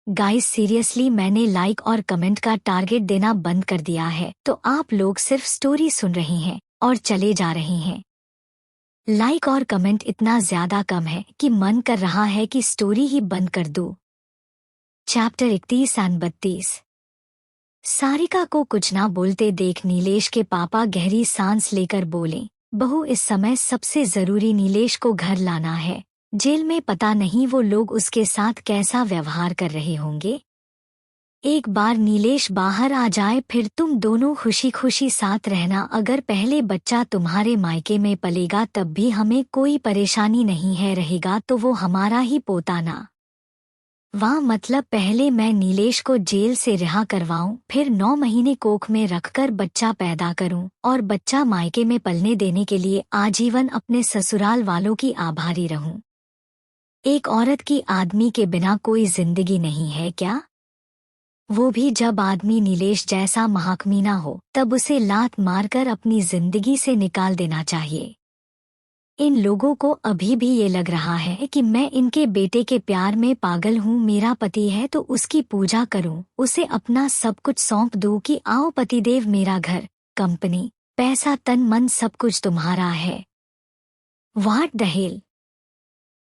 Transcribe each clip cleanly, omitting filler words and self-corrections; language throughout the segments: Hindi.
गाइस सीरियसली मैंने लाइक और कमेंट का टारगेट देना बंद कर दिया है, तो आप लोग सिर्फ स्टोरी सुन रहे हैं और चले जा रहे हैं। लाइक और कमेंट इतना ज्यादा कम है कि मन कर रहा है कि स्टोरी ही बंद कर दूं। चैप्टर 31 और 32। सारिका को कुछ ना बोलते देख नीलेश के पापा गहरी सांस लेकर बोले, बहू इस समय सबसे जरूरी नीलेश को घर लाना है। जेल में पता नहीं वो लोग उसके साथ कैसा व्यवहार कर रहे होंगे। एक बार नीलेश बाहर आ जाए फिर तुम दोनों खुशी खुशी साथ रहना। अगर पहले बच्चा तुम्हारे मायके में पलेगा तब भी हमें कोई परेशानी नहीं है, रहेगा तो वो हमारा ही पोताना। वाह, मतलब पहले मैं नीलेश को जेल से रिहा करवाऊं, फिर 9 महीने कोख में रखकर बच्चा पैदा करूं और बच्चा मायके में पलने देने के लिए आजीवन अपने ससुराल वालों की आभारी रहूं। एक औरत की आदमी के बिना कोई जिंदगी नहीं है क्या? वो भी जब आदमी नीलेश जैसा महाकमीना हो, तब उसे लात मारकर अपनी जिंदगी से निकाल देना चाहिए। इन लोगों को अभी भी ये लग रहा है कि मैं इनके बेटे के प्यार में पागल हूँ। मेरा पति है तो उसकी पूजा करूँ, उसे अपना सब कुछ सौंप दूँ कि आओ पतिदेव, मेरा घर, कंपनी, पैसा, तन मन सब कुछ तुम्हारा है। What the hell.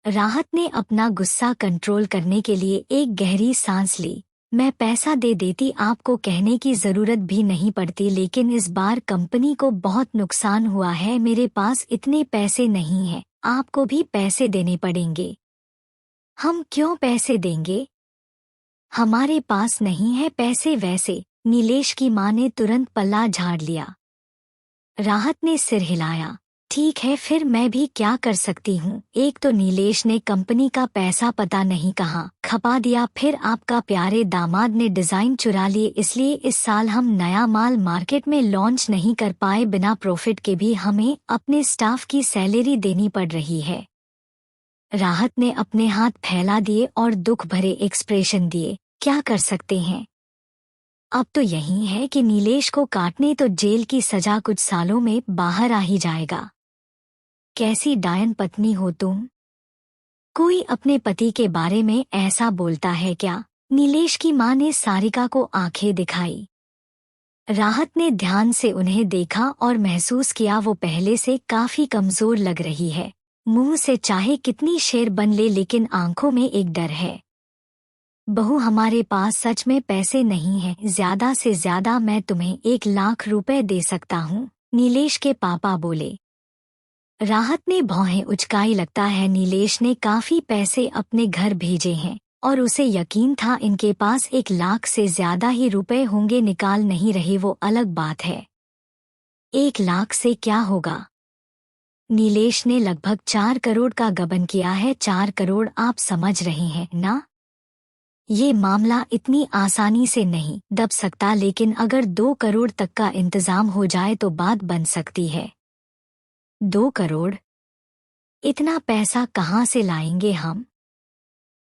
राहत ने अपना गुस्सा कंट्रोल करने के लिए एक गहरी सांस ली। मैं पैसा दे देती, आपको कहने की जरूरत भी नहीं पड़ती, लेकिन इस बार कंपनी को बहुत नुकसान हुआ है। मेरे पास इतने पैसे नहीं हैं, आपको भी पैसे देने पड़ेंगे। हम क्यों पैसे देंगे? हमारे पास नहीं है पैसे वैसे। नीलेश की मां ने तुरंत पल्ला झाड़ लिया। राहत ने सिर हिलाया। ठीक है, फिर मैं भी क्या कर सकती हूँ। एक तो नीलेश ने कंपनी का पैसा पता नहीं कहाँ खपा दिया, फिर आपका प्यारे दामाद ने डिजाइन चुरा लिए, इसलिए इस साल हम नया माल मार्केट में लॉन्च नहीं कर पाए। बिना प्रॉफिट के भी हमें अपने स्टाफ की सैलरी देनी पड़ रही है। राहत ने अपने हाथ फैला दिए और दुख भरे एक्सप्रेशन दिए। क्या कर सकते हैं? अब तो यही है कि नीलेश को काटने तो जेल की सजा कुछ सालों में बाहर आ ही जाएगा। कैसी डायन पत्नी हो तुम। कोई अपने पति के बारे में ऐसा बोलता है क्या? नीलेश की मां ने सारिका को आंखें दिखाई। राहत ने ध्यान से उन्हें देखा और महसूस किया वो पहले से काफी कमजोर लग रही है। मुंह से चाहे कितनी शेर बन ले, लेकिन आंखों में एक डर है। बहू, हमारे पास सच में पैसे नहीं हैं, ज्यादा से ज्यादा मैं तुम्हें 1 लाख रुपए दे सकता हूँ, नीलेश के पापा बोले। राहत ने भौहें उचकाई। लगता है नीलेश ने काफी पैसे अपने घर भेजे हैं और उसे यकीन था इनके पास 1 लाख से ज्यादा ही रुपए होंगे। निकाल नहीं रहे वो अलग बात है। 1 लाख से क्या होगा? नीलेश ने लगभग 4 करोड़ का गबन किया है। 4 करोड़, आप समझ रहे हैं ना? ये मामला इतनी आसानी से नहीं दब सकता, लेकिन अगर 2 करोड़ तक का इंतजाम हो जाए तो बात बन सकती है। 2 करोड़? इतना पैसा कहाँ से लाएंगे हम?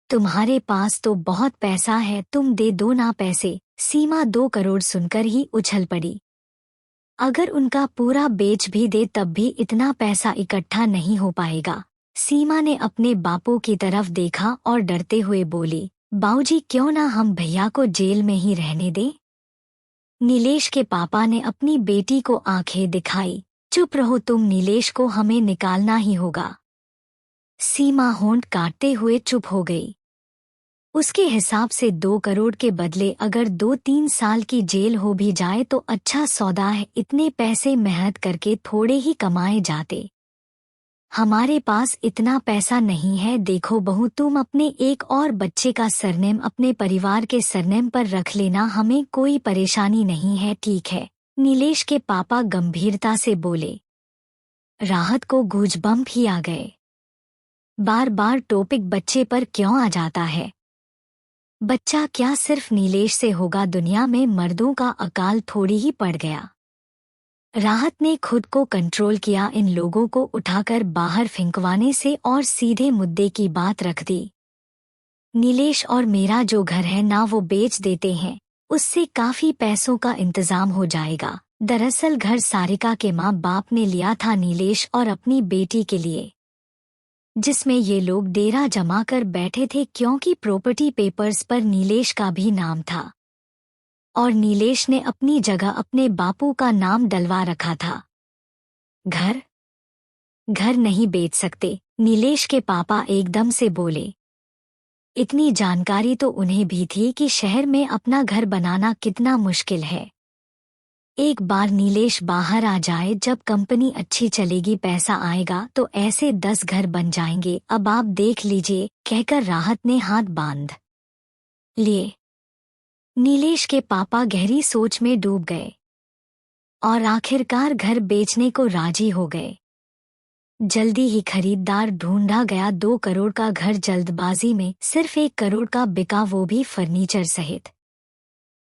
तुम्हारे पास तो बहुत पैसा है, तुम दे दो ना पैसे। सीमा 2 करोड़ सुनकर ही उछल पड़ी। अगर उनका पूरा बेच भी दे तब भी इतना पैसा इकट्ठा नहीं हो पाएगा। सीमा ने अपने बापू की तरफ देखा और डरते हुए बोली, बाऊजी क्यों ना हम भैया को जेल में ही रहने दें? नीलेश के पापा ने अपनी बेटी को आंखें दिखाई। चुप रहो तुम, नीलेश को हमें निकालना ही होगा। सीमा होंठ काटते हुए चुप हो गई। उसके हिसाब से 2 करोड़ के बदले अगर 2-3 साल की जेल हो भी जाए तो अच्छा सौदा है। इतने पैसे मेहनत करके थोड़े ही कमाए जाते। हमारे पास इतना पैसा नहीं है। देखो बहू, तुम अपने एक और बच्चे का सरनेम अपने परिवार के सरनेम पर रख लेना, हमें कोई परेशानी नहीं है, ठीक है? नीलेश के पापा गंभीरता से बोले। राहत को गूजबम्प ही आ गए। बार बार टॉपिक बच्चे पर क्यों आ जाता है? बच्चा क्या सिर्फ नीलेश से होगा? दुनिया में मर्दों का अकाल थोड़ी ही पड़ गया। राहत ने खुद को कंट्रोल किया, इन लोगों को उठाकर बाहर फेंकवाने से और सीधे मुद्दे की बात रख दी। नीलेश और मेरा जो घर है ना, वो बेच देते हैं, उससे काफी पैसों का इंतजाम हो जाएगा। दरअसल घर सारिका के माँ बाप ने लिया था नीलेश और अपनी बेटी के लिए। जिसमें ये लोग डेरा जमा कर बैठे थे क्योंकि प्रॉपर्टी पेपर्स पर नीलेश का भी नाम था और नीलेश ने अपनी जगह अपने बापू का नाम डलवा रखा था। घर घर नहीं बेच सकते, नीलेश के पापा एकदम से बोले। इतनी जानकारी तो उन्हें भी थी कि शहर में अपना घर बनाना कितना मुश्किल है। एक बार नीलेश बाहर आ जाए, जब कंपनी अच्छी चलेगी, पैसा आएगा तो ऐसे 10 घर बन जाएंगे, अब आप देख लीजिए, कहकर राहत ने हाथ बांध लिए। नीलेश के पापा गहरी सोच में डूब गए और आखिरकार घर बेचने को राजी हो गए। जल्दी ही खरीदार ढूंढा गया। 2 करोड़ का घर जल्दबाजी में सिर्फ 1 करोड़ का बिका, वो भी फर्नीचर सहित।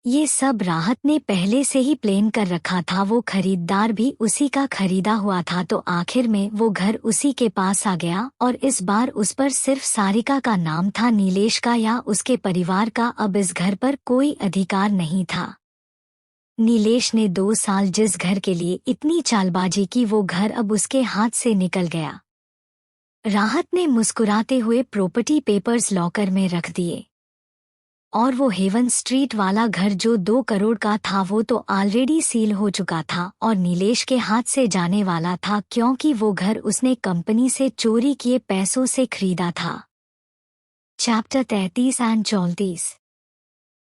ये सब राहत ने पहले से ही प्लान कर रखा था। वो खरीदार भी उसी का खरीदा हुआ था, तो आखिर में वो घर उसी के पास आ गया और इस बार उस पर सिर्फ सारिका का नाम था, नीलेश का या उसके परिवार का अब इस घर पर कोई अधिकार नहीं था। नीलेश ने 2 साल जिस घर के लिए इतनी चालबाजी की, वो घर अब उसके हाथ से निकल गया। राहत ने मुस्कुराते हुए प्रॉपर्टी पेपर्स लॉकर में रख दिए और वो हेवन स्ट्रीट वाला घर जो 2 करोड़ का था, वो तो ऑलरेडी सील हो चुका था और नीलेश के हाथ से जाने वाला था, क्योंकि वो घर उसने कंपनी से चोरी किए पैसों से खरीदा था। Chapter 33 and 34।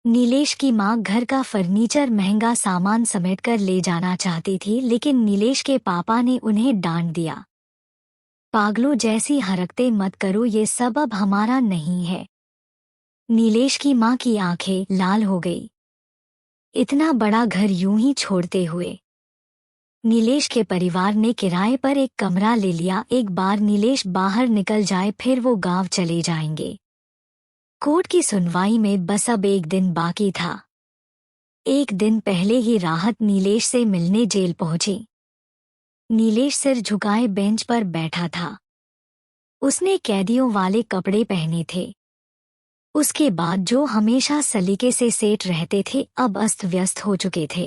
नीलेश की मां घर का फर्नीचर, महंगा सामान समेटकर ले जाना चाहती थी, लेकिन नीलेश के पापा ने उन्हें डांट दिया। पागलों जैसी हरकतें मत करो, ये सब अब हमारा नहीं है। नीलेश की मां की आंखें लाल हो गई। इतना बड़ा घर यूं ही छोड़ते हुए नीलेश के परिवार ने किराए पर एक कमरा ले लिया। एक बार नीलेश बाहर निकल जाए, फिर वो गांव चले जाएंगे। कोर्ट की सुनवाई में बस अब 1 दिन बाकी था। 1 दिन पहले ही राहत नीलेश से मिलने जेल पहुंची। नीलेश सिर झुकाए बेंच पर बैठा था। उसने कैदियों वाले कपड़े पहने थे। उसके बाद जो हमेशा सलीके से सेट रहते थे, अब अस्त व्यस्त हो चुके थे।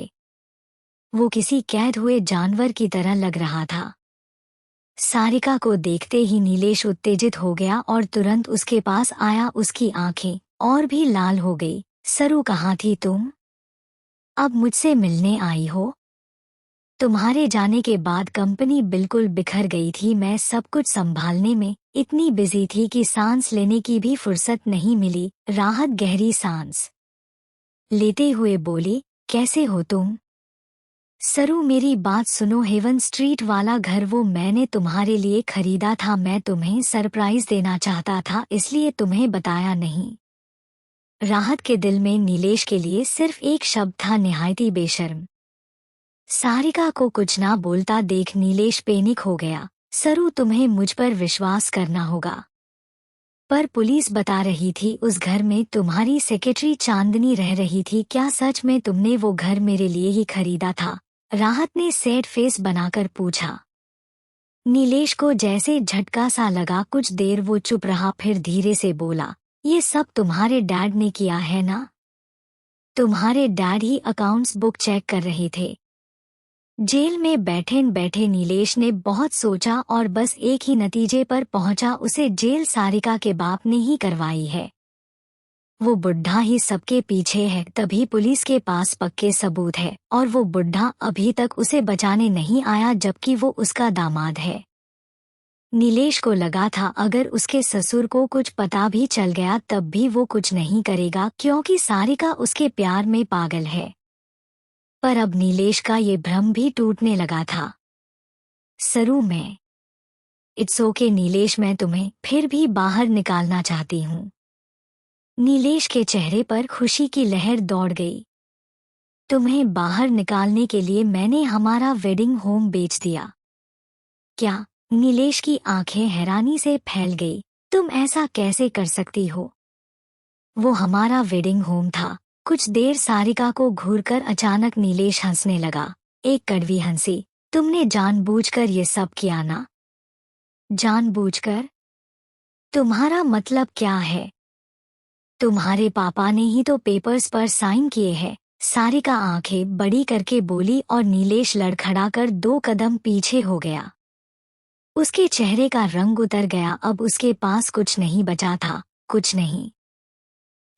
वो किसी कैद हुए जानवर की तरह लग रहा था। सारिका को देखते ही नीलेश उत्तेजित हो गया और तुरंत उसके पास आया। उसकी आंखें और भी लाल हो गई। सरू, कहाँ थी तुम? अब मुझसे मिलने आई हो? तुम्हारे जाने के बाद कंपनी बिल्कुल बिखर गई थी। मैं सब कुछ संभालने में इतनी बिजी थी कि सांस लेने की भी फुर्सत नहीं मिली। राहत गहरी सांस लेते हुए बोली, कैसे हो तुम? सरू, मेरी बात सुनो। हेवन स्ट्रीट वाला घर वो मैंने तुम्हारे लिए खरीदा था। मैं तुम्हें सरप्राइज देना चाहता था, इसलिए तुम्हें बताया नहीं। राहत के दिल में नीलेश के लिए सिर्फ एक शब्द था, निहायती बेशर्म। सारिका को कुछ ना बोलता देख नीलेश पैनिक हो गया। सरू, तुम्हें मुझ पर विश्वास करना होगा। पर पुलिस बता रही थी उस घर में तुम्हारी सेक्रेटरी चांदनी रह रही थी। क्या सच में तुमने वो घर मेरे लिए ही खरीदा था? राहत ने सैड फेस बनाकर पूछा। नीलेश को जैसे झटका सा लगा। कुछ देर वो चुप रहा, फिर धीरे से बोला, ये सब तुम्हारे डैड ने किया है ना? तुम्हारे डैड ही अकाउंट्स बुक चेक कर रहे थे। जेल में बैठे बैठे नीलेश ने बहुत सोचा और बस एक ही नतीजे पर पहुंचा, उसे जेल सारिका के बाप ने ही करवाई है। वो बुढ़ा ही सबके पीछे है, तभी पुलिस के पास पक्के सबूत है और वो बुढ़ा अभी तक उसे बचाने नहीं आया, जबकि वो उसका दामाद है। नीलेश को लगा था अगर उसके ससुर को कुछ पता भी चल गया तब भी वो कुछ नहीं करेगा, क्योंकि सारिका उसके प्यार में पागल है। पर अब नीलेश का ये भ्रम भी टूटने लगा था। सरू, मैं इट्स ओके नीलेश, मैं तुम्हें फिर भी बाहर निकालना चाहती हूँ। नीलेश के चेहरे पर खुशी की लहर दौड़ गई। तुम्हें बाहर निकालने के लिए मैंने हमारा वेडिंग होम बेच दिया। क्या? नीलेश की आंखें हैरानी से फैल गई। तुम ऐसा कैसे कर सकती हो? वो हमारा वेडिंग होम था। कुछ देर सारिका को घूरकर अचानक नीलेश हंसने लगा, एक कड़वी हंसी। तुमने जानबूझकर ये सब किया ना? जानबूझकर? तुम्हारा मतलब क्या है? तुम्हारे पापा ने ही तो पेपर्स पर साइन किए हैं। सारिका आंखें बड़ी करके बोली और नीलेश लड़खड़ाकर 2 कदम पीछे हो गया। उसके चेहरे का रंग उतर गया। अब उसके पास कुछ नहीं बचा था, कुछ नहीं।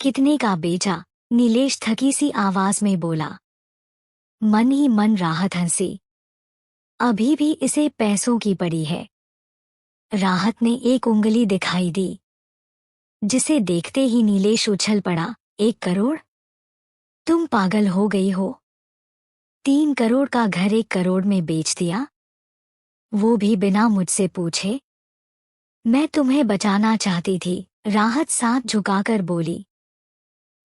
कितने का बेचा? नीलेश थकी सी आवाज में बोला। मन ही मन राहत हंसी। अभी भी इसे पैसों की पड़ी है। राहत ने एक उंगली दिखाई दी, जिसे देखते ही नीलेश उछल पड़ा। 1 करोड़? तुम पागल हो गई हो? 3 करोड़ का घर 1 करोड़ में बेच दिया, वो भी बिना मुझसे पूछे? मैं तुम्हें बचाना चाहती थी, राहत साथ झुकाकर बोली।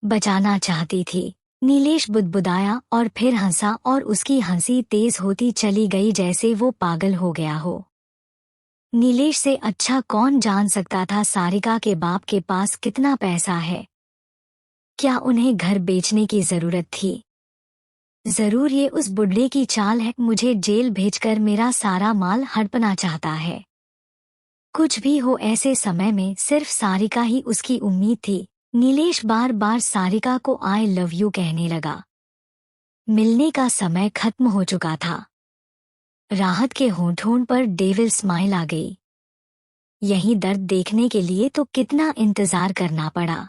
बचाना चाहती थी? नीलेश बुदबुदाया और फिर हंसा और उसकी हंसी तेज होती चली गई जैसे वो पागल हो गया हो। नीलेश से अच्छा कौन जान सकता था सारिका के बाप के पास कितना पैसा है। क्या उन्हें घर बेचने की जरूरत थी? जरूर ये उस बुढ़े की चाल है, मुझे जेल भेजकर मेरा सारा माल हड़पना चाहता है। कुछ भी हो, ऐसे समय में सिर्फ सारिका ही उसकी उम्मीद थी। नीलेश बार बार सारिका को आई लव यू कहने लगा। मिलने का समय खत्म हो चुका था। राहत के होंठों पर डेविल स्माइल आ गई। यही दर्द देखने के लिए तो कितना इंतजार करना पड़ा।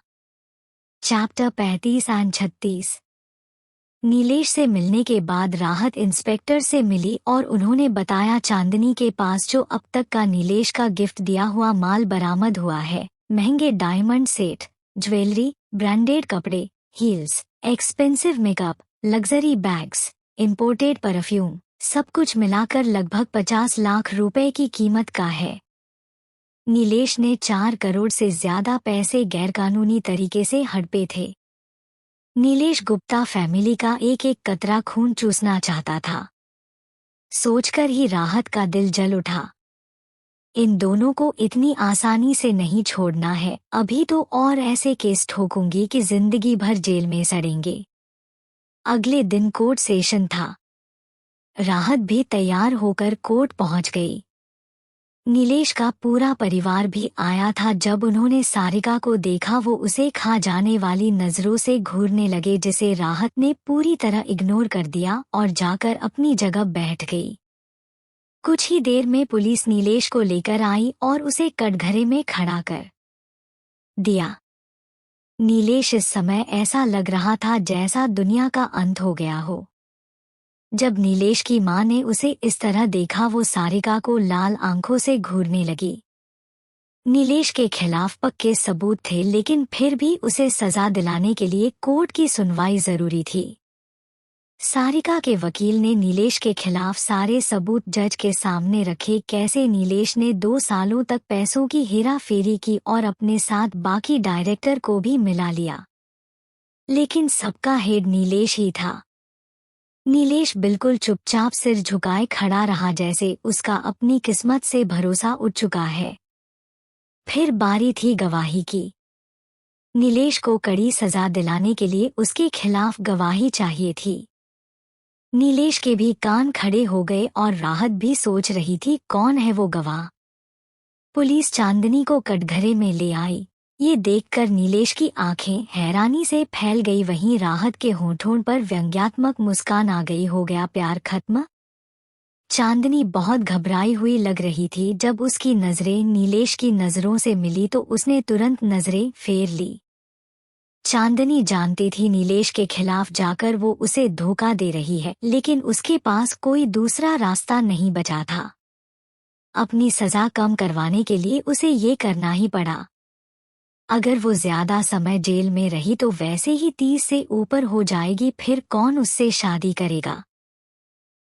चैप्टर 35 और 36। नीलेश से मिलने के बाद राहत इंस्पेक्टर से मिली और उन्होंने बताया चांदनी के पास जो अब तक का नीलेश का गिफ्ट दिया हुआ माल बरामद हुआ है। महंगे डायमंड सेट, ज्वेलरी, ब्रांडेड कपड़े, heels, expensive makeup, luxury bags, imported perfume, सब कुछ मिलाकर लगभग 50 लाख रुपए की कीमत का है। नीलेश ने 4 करोड़ से ज्यादा पैसे गैरकानूनी तरीके से हड़पे थे। नीलेश गुप्ता फैमिली का एक एक कतरा खून चूसना चाहता था। सोचकर ही राहत का दिल जल उठा। इन दोनों को इतनी आसानी से नहीं छोड़ना है, अभी तो और ऐसे केस ठोकूंगी कि जिंदगी भर जेल में सड़ेंगे। अगले दिन कोर्ट सेशन था। राहत भी तैयार होकर कोर्ट पहुंच गई। नीलेश का पूरा परिवार भी आया था। जब उन्होंने सारिका को देखा वो उसे खा जाने वाली नजरों से घूरने लगे, जिसे राहत ने पूरी तरह इग्नोर कर दिया और जाकर अपनी जगह बैठ गई। कुछ ही देर में पुलिस नीलेश को लेकर आई और उसे कटघरे में खड़ा कर दिया। नीलेश इस समय ऐसा लग रहा था जैसा दुनिया का अंत हो गया हो। जब नीलेश की मां ने उसे इस तरह देखा वो सारिका को लाल आंखों से घूरने लगी। नीलेश के खिलाफ पक्के सबूत थे, लेकिन फिर भी उसे सजा दिलाने के लिए कोर्ट की सुनवाई जरूरी थी। सारिका के वकील ने नीलेश के खिलाफ सारे सबूत जज के सामने रखे। कैसे नीलेश ने 2 सालों तक पैसों की हेरा फेरी की और अपने साथ बाकी डायरेक्टर को भी मिला लिया, लेकिन सबका हेड नीलेश ही था। नीलेश बिल्कुल चुपचाप सिर झुकाए खड़ा रहा, जैसे उसका अपनी किस्मत से भरोसा उठ चुका है। फिर बारी थी गवाही की। नीलेश को कड़ी सजा दिलाने के लिए उसके खिलाफ गवाही चाहिए थी। नीलेश के भी कान खड़े हो गए और राहत भी सोच रही थी कौन है वो गवाह। पुलिस चांदनी को कटघरे में ले आई। ये देखकर नीलेश की आंखें हैरानी से फैल गई, वहीं राहत के होंठों पर व्यंग्यात्मक मुस्कान आ गई। हो गया प्यार खत्म? चांदनी बहुत घबराई हुई लग रही थी। जब उसकी नजरें नीलेश की नजरों से मिली तो उसने तुरंत नजरें फेर ली। चांदनी जानती थी नीलेश के खिलाफ जाकर वो उसे धोखा दे रही है, लेकिन उसके पास कोई दूसरा रास्ता नहीं बचा था। अपनी सजा कम करवाने के लिए उसे ये करना ही पड़ा। अगर वो ज्यादा समय जेल में रही तो वैसे ही 30 से ऊपर हो जाएगी, फिर कौन उससे शादी करेगा।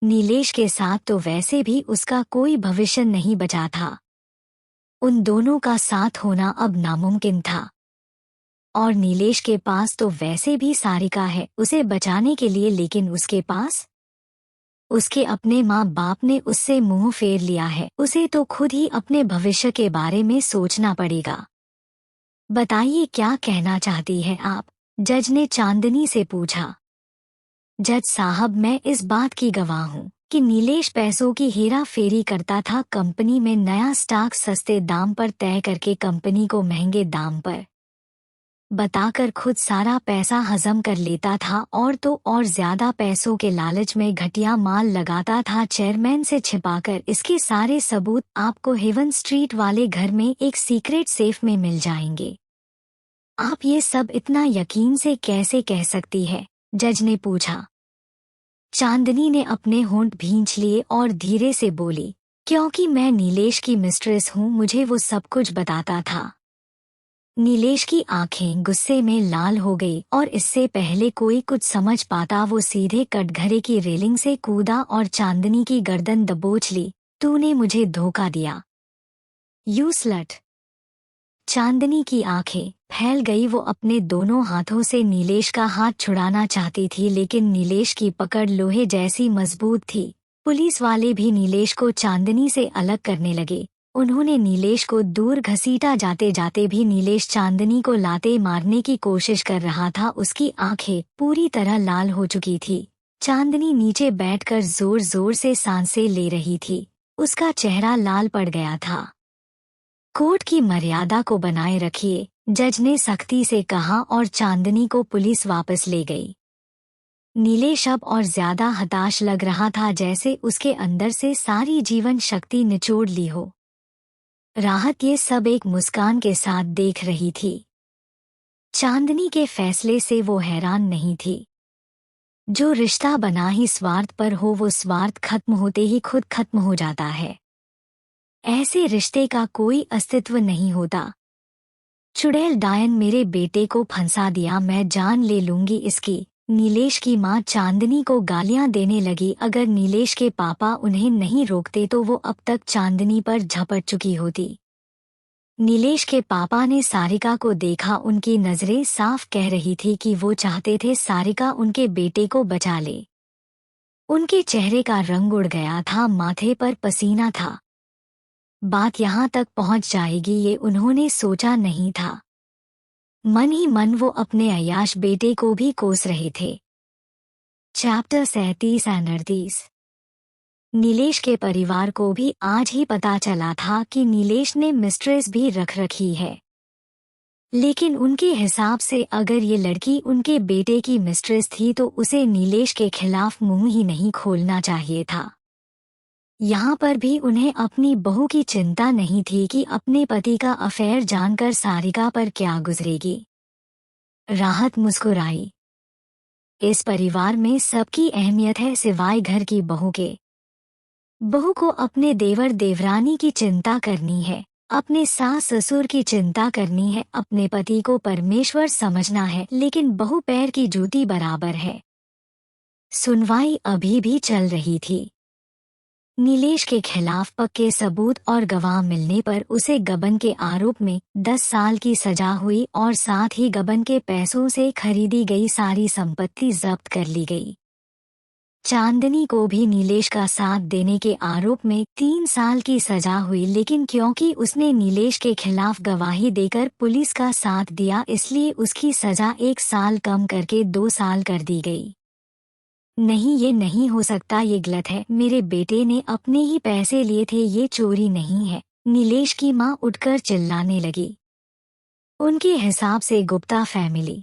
नीलेश के साथ तो वैसे भी उसका कोई भविष्य नहीं बचा था। उन दोनों का साथ होना अब नामुमकिन था। और नीलेश के पास तो वैसे भी सारिका है उसे बचाने के लिए, लेकिन उसके पास उसके अपने माँ बाप ने उससे मुंह फेर लिया है। उसे तो खुद ही अपने भविष्य के बारे में सोचना पड़ेगा। बताइए क्या कहना चाहती है आप? जज ने चांदनी से पूछा। जज साहब, मैं इस बात की गवाह हूँ कि नीलेश पैसों की हेरा फेरी करता था। कंपनी में नया स्टॉक सस्ते दाम पर तय करके कंपनी को महंगे दाम पर बताकर खुद सारा पैसा हजम कर लेता था और तो और ज्यादा पैसों के लालच में घटिया माल लगाता था। चेयरमैन से छिपाकर इसके सारे सबूत आपको हेवन स्ट्रीट वाले घर में एक सीक्रेट सेफ में मिल जाएंगे। आप ये सब इतना यकीन से कैसे कह सकती है? जज ने पूछा। चांदनी ने अपने होंठ भींच लिए और धीरे से बोली, क्योंकि मैं नीलेश की मिस्ट्रेस हूँ, मुझे वो सब कुछ बताता था। नीलेश की आंखें गुस्से में लाल हो गई और इससे पहले कोई कुछ समझ पाता वो सीधे कटघरे की रेलिंग से कूदा और चांदनी की गर्दन दबोच ली। तूने मुझे धोखा दिया, यू स्लट। चांदनी की आंखें फैल गई। वो अपने दोनों हाथों से नीलेश का हाथ छुड़ाना चाहती थी, लेकिन नीलेश की पकड़ लोहे जैसी मजबूत थी। पुलिस वाले भी नीलेश को चांदनी से अलग करने लगे। उन्होंने नीलेश को दूर घसीटा, जाते जाते भी नीलेश चांदनी को लाते मारने की कोशिश कर रहा था। उसकी आंखें पूरी तरह लाल हो चुकी थी। चांदनी नीचे बैठकर जोर जोर से सांसें ले रही थी। उसका चेहरा लाल पड़ गया था। कोर्ट की मर्यादा को बनाए रखिए, जज ने सख्ती से कहा और चांदनी को पुलिस वापस ले गई। नीलेश अब और ज्यादा हताश लग रहा था, जैसे उसके अंदर से सारी जीवन शक्ति निचोड़ ली हो। राहत ये सब एक मुस्कान के साथ देख रही थी। चांदनी के फैसले से वो हैरान नहीं थी। जो रिश्ता बना ही स्वार्थ पर हो, वो स्वार्थ खत्म होते ही खुद खत्म हो जाता है। ऐसे रिश्ते का कोई अस्तित्व नहीं होता। चुड़ैल डायन मेरे बेटे को फंसा दिया, मैं जान ले लूंगी इसकी। नीलेश की मां चांदनी को गालियां देने लगी। अगर नीलेश के पापा उन्हें नहीं रोकते तो वो अब तक चांदनी पर झपट चुकी होती। नीलेश के पापा ने सारिका को देखा। उनकी नजरें साफ कह रही थी कि वो चाहते थे सारिका उनके बेटे को बचा ले। उनके चेहरे का रंग उड़ गया था, माथे पर पसीना था। बात यहाँ तक पहुँच जाएगी ये उन्होंने सोचा नहीं था। मन ही मन वो अपने अय्याश बेटे को भी कोस रहे थे। चैप्टर 37-38। नीलेश के परिवार को भी आज ही पता चला था कि नीलेश ने मिस्ट्रेस भी रख रखी है, लेकिन उनके हिसाब से अगर ये लड़की उनके बेटे की मिस्ट्रेस थी तो उसे नीलेश के खिलाफ मुंह ही नहीं खोलना चाहिए था। यहाँ पर भी उन्हें अपनी बहू की चिंता नहीं थी कि अपने पति का अफेयर जानकर सारिका पर क्या गुजरेगी। राहत मुस्कुराई। इस परिवार में सबकी अहमियत है सिवाय घर की बहू के। बहू को अपने देवर देवरानी की चिंता करनी है, अपने सास ससुर की चिंता करनी है, अपने पति को परमेश्वर समझना है, लेकिन बहू पैर की जूती बराबर है। सुनवाई अभी भी चल रही थी। नीलेश के खिलाफ पक्के सबूत और गवाह मिलने पर उसे गबन के आरोप में 10 साल की सजा हुई और साथ ही गबन के पैसों से खरीदी गई सारी संपत्ति जब्त कर ली गई। चांदनी को भी नीलेश का साथ देने के आरोप में 3 साल की सजा हुई, लेकिन क्योंकि उसने नीलेश के खिलाफ गवाही देकर पुलिस का साथ दिया, इसलिए उसकी सजा 1 साल कम करके 2 साल कर दी गई। नहीं, ये नहीं हो सकता, ये गलत है। मेरे बेटे ने अपने ही पैसे लिए थे, ये चोरी नहीं है। नीलेश की मां उठकर चिल्लाने लगी। उनके हिसाब से गुप्ता फैमिली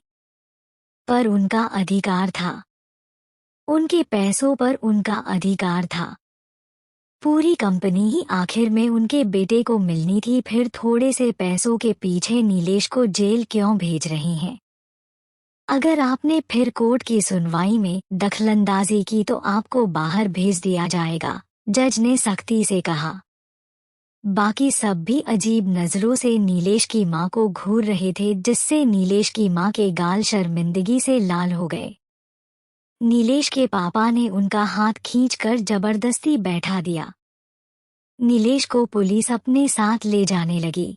पर उनका अधिकार था, उनके पैसों पर उनका अधिकार था। पूरी कंपनी ही आखिर में उनके बेटे को मिलनी थी। फिर थोड़े से पैसों के पीछे नीलेश को जेल क्यों भेज रहे हैं? अगर आपने फिर कोर्ट की सुनवाई में दखलंदाजी की तो आपको बाहर भेज दिया जाएगा, जज ने सख्ती से कहा। बाकी सब भी अजीब नजरों से नीलेश की मां को घूर रहे थे, जिससे नीलेश की मां के गाल शर्मिंदगी से लाल हो गए। नीलेश के पापा ने उनका हाथ खींचकर जबरदस्ती बैठा दिया। नीलेश को पुलिस अपने साथ ले जाने लगी।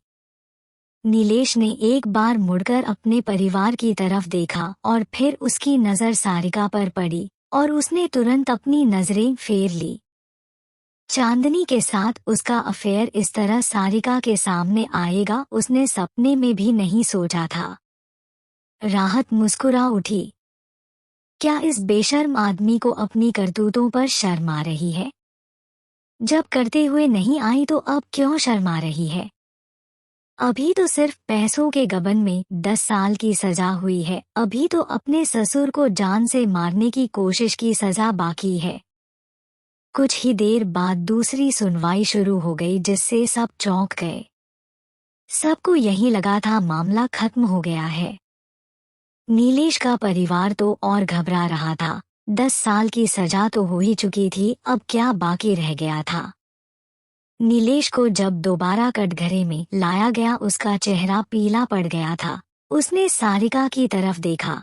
नीलेश ने एक बार मुड़कर अपने परिवार की तरफ देखा और फिर उसकी नज़र सारिका पर पड़ी और उसने तुरंत अपनी नजरें फेर ली। चांदनी के साथ उसका अफेयर इस तरह सारिका के सामने आएगा उसने सपने में भी नहीं सोचा था। राहत मुस्कुरा उठी। क्या इस बेशर्म आदमी को अपनी करतूतों पर शर्म आ रही है? जब करते हुए नहीं आई तो अब क्यों शर्मा रही है? अभी तो सिर्फ पैसों के गबन में 10 साल की सजा हुई है। अभी तो अपने ससुर को जान से मारने की कोशिश की सजा बाकी है। कुछ ही देर बाद दूसरी सुनवाई शुरू हो गई, जिससे सब चौंक गए। सबको यही लगा था मामला खत्म हो गया है। नीलेश का परिवार तो और घबरा रहा था। 10 साल की सजा तो हो ही चुकी थी, अब क्या बाकी रह गया था। नीलेश को जब दोबारा कटघरे में लाया गया, उसका चेहरा पीला पड़ गया था। उसने सारिका की तरफ देखा,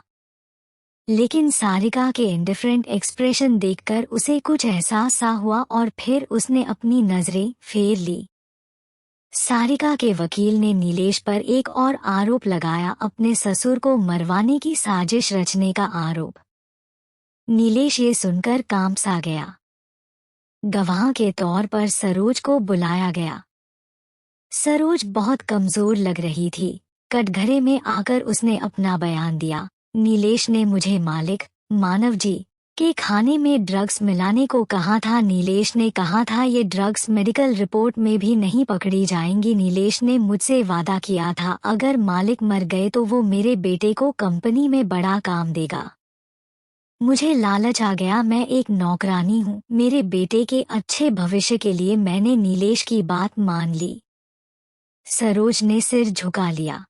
लेकिन सारिका के इंडिफरेंट एक्सप्रेशन देखकर उसे कुछ एहसास सा हुआ और फिर उसने अपनी नजरें फेर ली। सारिका के वकील ने नीलेश पर एक और आरोप लगाया, अपने ससुर को मरवाने की साजिश रचने का आरोप। नीलेश ये सुनकर कांप सा गया। गवाह के तौर पर सरोज को बुलाया गया। सरोज बहुत कमजोर लग रही थी। कटघरे में आकर उसने अपना बयान दिया। नीलेश ने मुझे मालिक मानव जी के खाने में ड्रग्स मिलाने को कहा था। नीलेश ने कहा था ये ड्रग्स मेडिकल रिपोर्ट में भी नहीं पकड़ी जाएंगी। नीलेश ने मुझसे वादा किया था अगर मालिक मर गए तो वो मेरे बेटे को कंपनी में बड़ा काम देगा। मुझे लालच आ गया, मैं एक नौकरानी हूँ। मेरे बेटे के अच्छे भविष्य के लिए मैंने नीलेश की बात मान ली। सरोज ने सिर झुका लिया।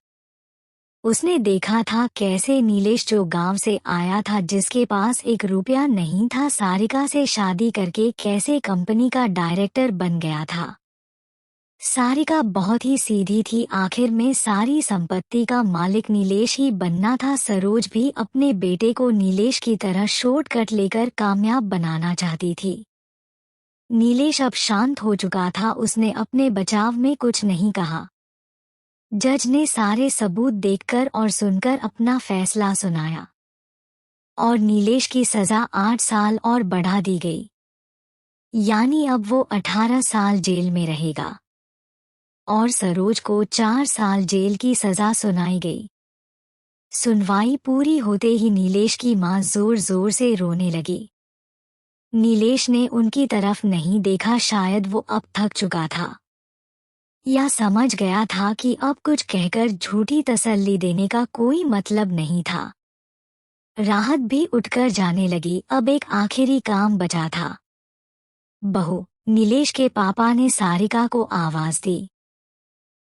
उसने देखा था कैसे नीलेश, जो गांव से आया था, जिसके पास 1 रुपया नहीं था, सारिका से शादी करके कैसे कंपनी का डायरेक्टर बन गया था। सारिका बहुत ही सीधी थी, आखिर में सारी संपत्ति का मालिक नीलेश ही बनना था। सरोज भी अपने बेटे को नीलेश की तरह शॉर्टकट लेकर कामयाब बनाना चाहती थी। नीलेश अब शांत हो चुका था, उसने अपने बचाव में कुछ नहीं कहा। जज ने सारे सबूत देखकर और सुनकर अपना फैसला सुनाया और नीलेश की सजा 8 साल और बढ़ा दी गई, यानी अब वो 18 साल जेल में रहेगा और सरोज को 4 साल जेल की सजा सुनाई गई। सुनवाई पूरी होते ही नीलेश की मां जोर जोर से रोने लगी। नीलेश ने उनकी तरफ नहीं देखा, शायद वो अब थक चुका था या समझ गया था कि अब कुछ कहकर झूठी तसल्ली देने का कोई मतलब नहीं था। राहत भी उठकर जाने लगी। अब एक आखिरी काम बचा था। बहू, नीलेश के पापा ने सारिका को आवाज दी।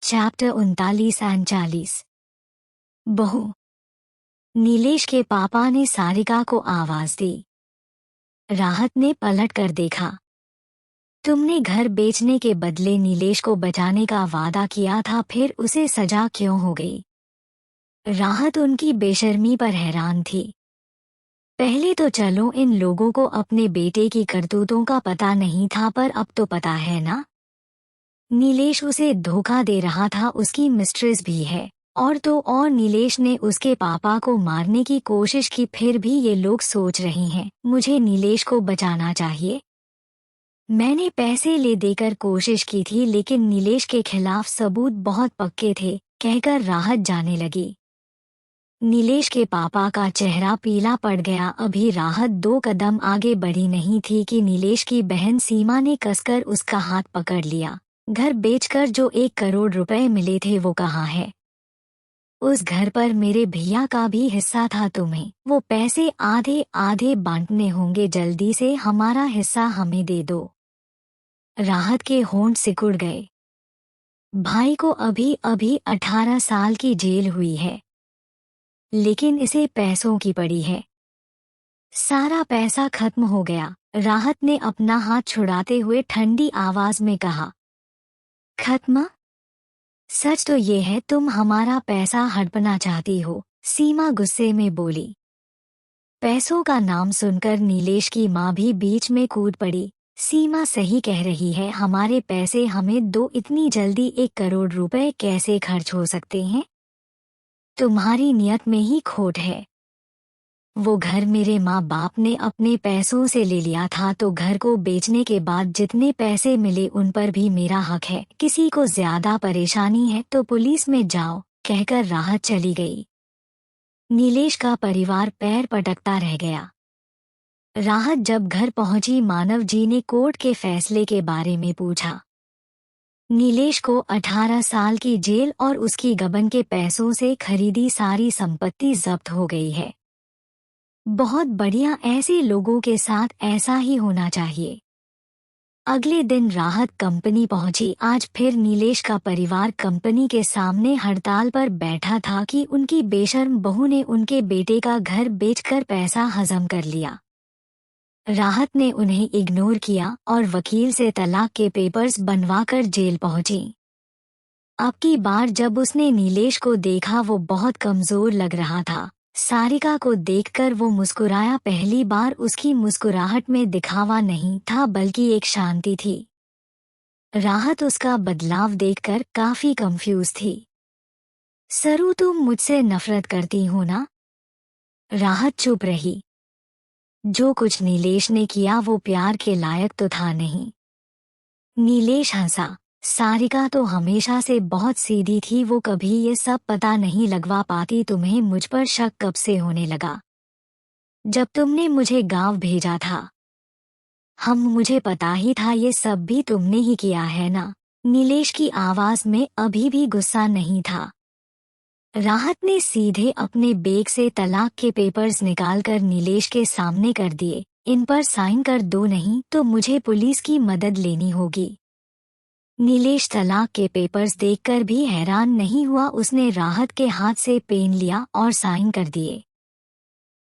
चैप्टर 39-40। बहू। नीलेश के पापा ने सारिका को आवाज दी। राहत ने पलट कर देखा। तुमने घर बेचने के बदले नीलेश को बचाने का वादा किया था, फिर उसे सजा क्यों हो गई? राहत उनकी बेशर्मी पर हैरान थी। पहले तो चलो इन लोगों को अपने बेटे की करतूतों का पता नहीं था, पर अब तो पता है ना। नीलेश उसे धोखा दे रहा था, उसकी मिस्ट्रेस भी है, और तो और नीलेश ने उसके पापा को मारने की कोशिश की। फिर भी ये लोग सोच रहे हैं मुझे नीलेश को बचाना चाहिए। मैंने पैसे ले देकर कोशिश की थी, लेकिन नीलेश के खिलाफ सबूत बहुत पक्के थे, कहकर राहत जाने लगी। नीलेश के पापा का चेहरा पीला पड़ गया। अभी राहत 2 कदम आगे बढ़ी नहीं थी कि नीलेश की बहन सीमा ने कसकर उसका हाथ पकड़ लिया। घर बेचकर जो 1 करोड़ रुपए मिले थे वो कहाँ है? उस घर पर मेरे भैया का भी हिस्सा था, तुम्हें वो पैसे आधे आधे बांटने होंगे, जल्दी से हमारा हिस्सा हमें दे दो। राहत के होंठ सिकुड़ गए। भाई को अभी अभी 18 साल की जेल हुई है, लेकिन इसे पैसों की पड़ी है। सारा पैसा खत्म हो गया। राहत ने अपना हाथ छुड़ाते हुए ठंडी आवाज में कहा। खत्म? सच तो ये है तुम हमारा पैसा हड़पना चाहती हो, सीमा गुस्से में बोली। पैसों का नाम सुनकर नीलेश की माँ भी बीच में कूद पड़ी। सीमा सही कह रही है, हमारे पैसे हमें दो, इतनी जल्दी 1 करोड़ रुपए कैसे खर्च हो सकते हैं? तुम्हारी नियत में ही खोट है। वो घर मेरे माँ बाप ने अपने पैसों से ले लिया था, तो घर को बेचने के बाद जितने पैसे मिले उन पर भी मेरा हक है। किसी को ज्यादा परेशानी है तो पुलिस में जाओ, कहकर राहत चली गई। नीलेश का परिवार पैर पटकता रह गया। राहत जब घर पहुंची, मानव जी ने कोर्ट के फैसले के बारे में पूछा। नीलेश को 18 साल की जेल और उसकी गबन के पैसों से खरीदी सारी संपत्ति जब्त हो गई है। बहुत बढ़िया, ऐसे लोगों के साथ ऐसा ही होना चाहिए। अगले दिन राहत कंपनी पहुंची। आज फिर नीलेश का परिवार कंपनी के सामने हड़ताल पर बैठा था कि उनकी बेशर्म बहू ने उनके बेटे का घर बेचकर पैसा हजम कर लिया। राहत ने उन्हें इग्नोर किया और वकील से तलाक के पेपर्स बनवाकर जेल पहुंची। अब की बार जब उसने नीलेश को देखा वो बहुत कमजोर लग रहा था। सारिका को देखकर वो मुस्कुराया। पहली बार उसकी मुस्कुराहट में दिखावा नहीं था बल्कि एक शांति थी। राहत उसका बदलाव देखकर काफी कंफ्यूज थी। सरू, तुम मुझसे नफरत करती हो ना? राहत चुप रही। जो कुछ नीलेश ने किया वो प्यार के लायक तो था नहीं। नीलेश हंसा। सारिका तो हमेशा से बहुत सीधी थी, वो कभी ये सब पता नहीं लगवा पाती। तुम्हें मुझ पर शक कब से होने लगा? जब तुमने मुझे गांव भेजा था। मुझे पता ही था ये सब भी तुमने ही किया है ना? नीलेश की आवाज में अभी भी गुस्सा नहीं था। राहत ने सीधे अपने बैग से तलाक के पेपर्स निकालकर नीलेश के सामने कर दिए। इन पर साइन कर दो, नहीं तो मुझे पुलिस की मदद लेनी होगी। नीलेश तलाक के पेपर्स देखकर भी हैरान नहीं हुआ। उसने राहत के हाथ से पेन लिया और साइन कर दिए।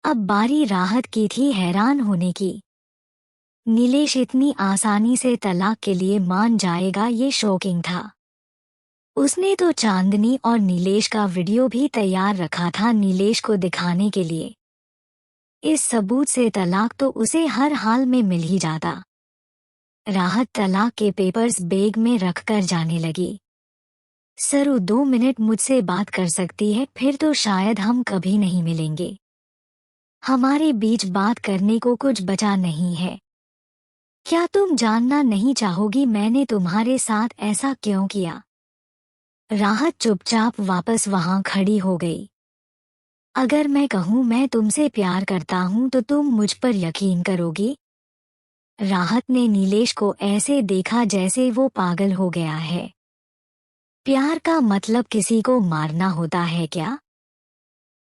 अब बारी राहत की थी हैरान होने की। नीलेश इतनी आसानी से तलाक के लिए मान जाएगा, ये शॉकिंग था। उसने तो चांदनी और नीलेश का वीडियो भी तैयार रखा था नीलेश को दिखाने के लिए। इस सबूत से तलाक तो उसे हर हाल में मिल ही जाता। राहत तलाक के पेपर्स बैग में रखकर जाने लगी। सरू, 2 मिनट मुझसे बात कर सकती है? फिर तो शायद हम कभी नहीं मिलेंगे। हमारे बीच बात करने को कुछ बचा नहीं है। क्या तुम जानना नहीं चाहोगी मैंने तुम्हारे साथ ऐसा क्यों किया? राहत चुपचाप वापस वहां खड़ी हो गई। अगर मैं कहूं मैं तुमसे प्यार करता हूं तो तुम मुझ पर यकीन करोगी? राहत ने नीलेश को ऐसे देखा जैसे वो पागल हो गया है। प्यार का मतलब किसी को मारना होता है क्या?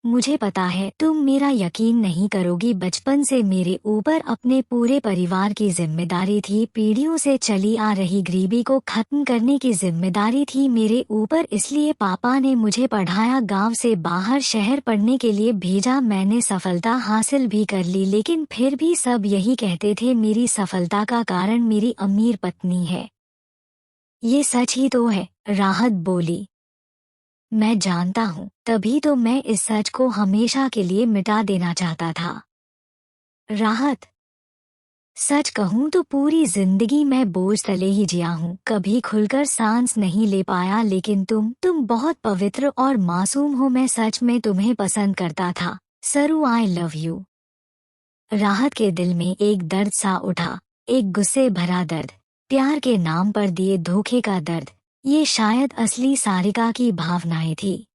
मुझे पता है तुम मेरा यकीन नहीं करोगी। बचपन से मेरे ऊपर अपने पूरे परिवार की जिम्मेदारी थी। पीढ़ियों से चली आ रही गरीबी को खत्म करने की जिम्मेदारी थी मेरे ऊपर। इसलिए पापा ने मुझे पढ़ाया, गांव से बाहर शहर पढ़ने के लिए भेजा। मैंने सफलता हासिल भी कर ली, लेकिन फिर भी सब यही कहते थे मेरी सफलता का कारण मेरी अमीर पत्नी है। ये सच ही तो है, राहत बोली। मैं जानता हूँ, तभी तो मैं इस सच को हमेशा के लिए मिटा देना चाहता था। राहत, सच कहूँ तो पूरी जिंदगी मैं बोझ तले ही जिया हूँ, कभी खुलकर सांस नहीं ले पाया। लेकिन तुम बहुत पवित्र और मासूम हो। मैं सच में तुम्हें पसंद करता था सरू। I love you. राहत के दिल में एक दर्द सा उठा, एक गुस्से भरा दर्द, प्यार के नाम पर दिए धोखे का दर्द। ये शायद असली सारिका की भावनाएं थी।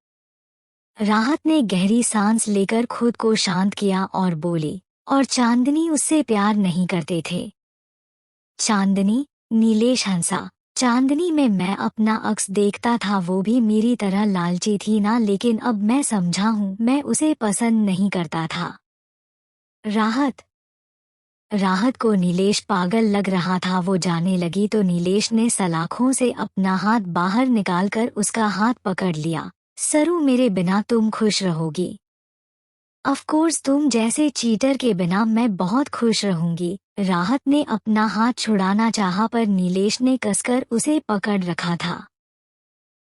राहत ने गहरी सांस लेकर खुद को शांत किया और बोली, और चांदनी उससे प्यार नहीं करते थे? चांदनी? नीलेश हंसा। चांदनी में मैं अपना अक्स देखता था, वो भी मेरी तरह लालची थी ना। लेकिन अब मैं समझा हूँ, मैं उसे पसंद नहीं करता था। राहत को नीलेश पागल लग रहा था। वो जाने लगी तो नीलेश ने सलाखों से अपना हाथ बाहर निकालकर उसका हाथ पकड़ लिया। सरू, मेरे बिना तुम खुश रहोगी? ऑफ कोर्स, तुम जैसे चीटर के बिना मैं बहुत खुश रहूंगी। राहत ने अपना हाथ छुड़ाना चाहा पर नीलेश ने कसकर उसे पकड़ रखा था।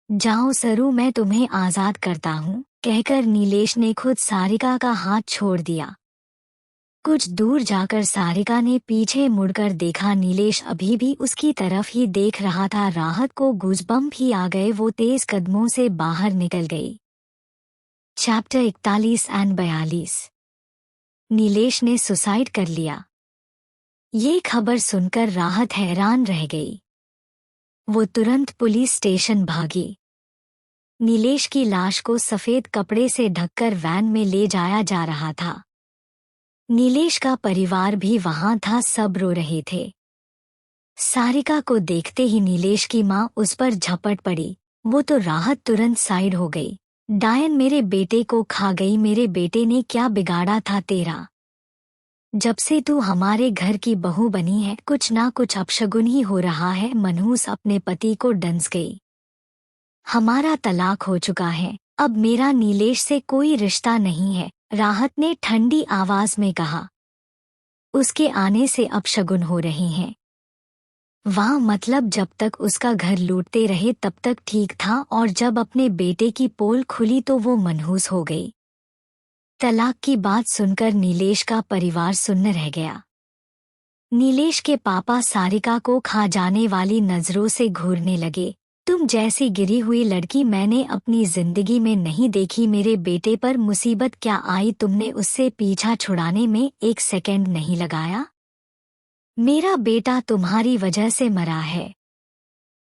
जाओ सरू, मैं तुम्हें आजाद करता हूँ, कहकर नीलेश ने खुद सारिका का हाथ छोड़ दिया। कुछ दूर जाकर सारिका ने पीछे मुड़कर देखा। नीलेश अभी भी उसकी तरफ ही देख रहा था। राहत को गूज़बम्प ही आ गए। वो तेज कदमों से बाहर निकल गई। Chapter 41 and 42। नीलेश ने सुसाइड कर लिया। ये खबर सुनकर राहत हैरान रह गई। वो तुरंत पुलिस स्टेशन भागी। नीलेश की लाश को सफेद कपड़े से ढककर वैन में ले जाया जा रहा था। नीलेश का परिवार भी वहां था, सब रो रहे थे। सारिका को देखते ही नीलेश की माँ उस पर झपट पड़ी। वो तो राहत तुरंत साइड हो गई। डायन मेरे बेटे को खा गई। मेरे बेटे ने क्या बिगाड़ा था तेरा? जब से तू हमारे घर की बहू बनी है कुछ ना कुछ अपशगुन ही हो रहा है। मनहूस अपने पति को डंस गई। हमारा तलाक हो चुका है, अब मेरा नीलेश से कोई रिश्ता नहीं है, राहत ने ठंडी आवाज में कहा। उसके आने से अपशगुन हो रहे हैं। वाह, मतलब जब तक उसका घर लूटते रहे तब तक ठीक था और जब अपने बेटे की पोल खुली तो वो मनहूस हो गई। तलाक की बात सुनकर नीलेश का परिवार सुन्न रह गया। नीलेश के पापा सारिका को खा जाने वाली नजरों से घूरने लगे। तुम जैसी गिरी हुई लड़की मैंने अपनी जिंदगी में नहीं देखी। मेरे बेटे पर मुसीबत क्या आई? तुमने उससे पीछा छुड़ाने में एक सेकंड नहीं लगाया। मेरा बेटा तुम्हारी वजह से मरा है।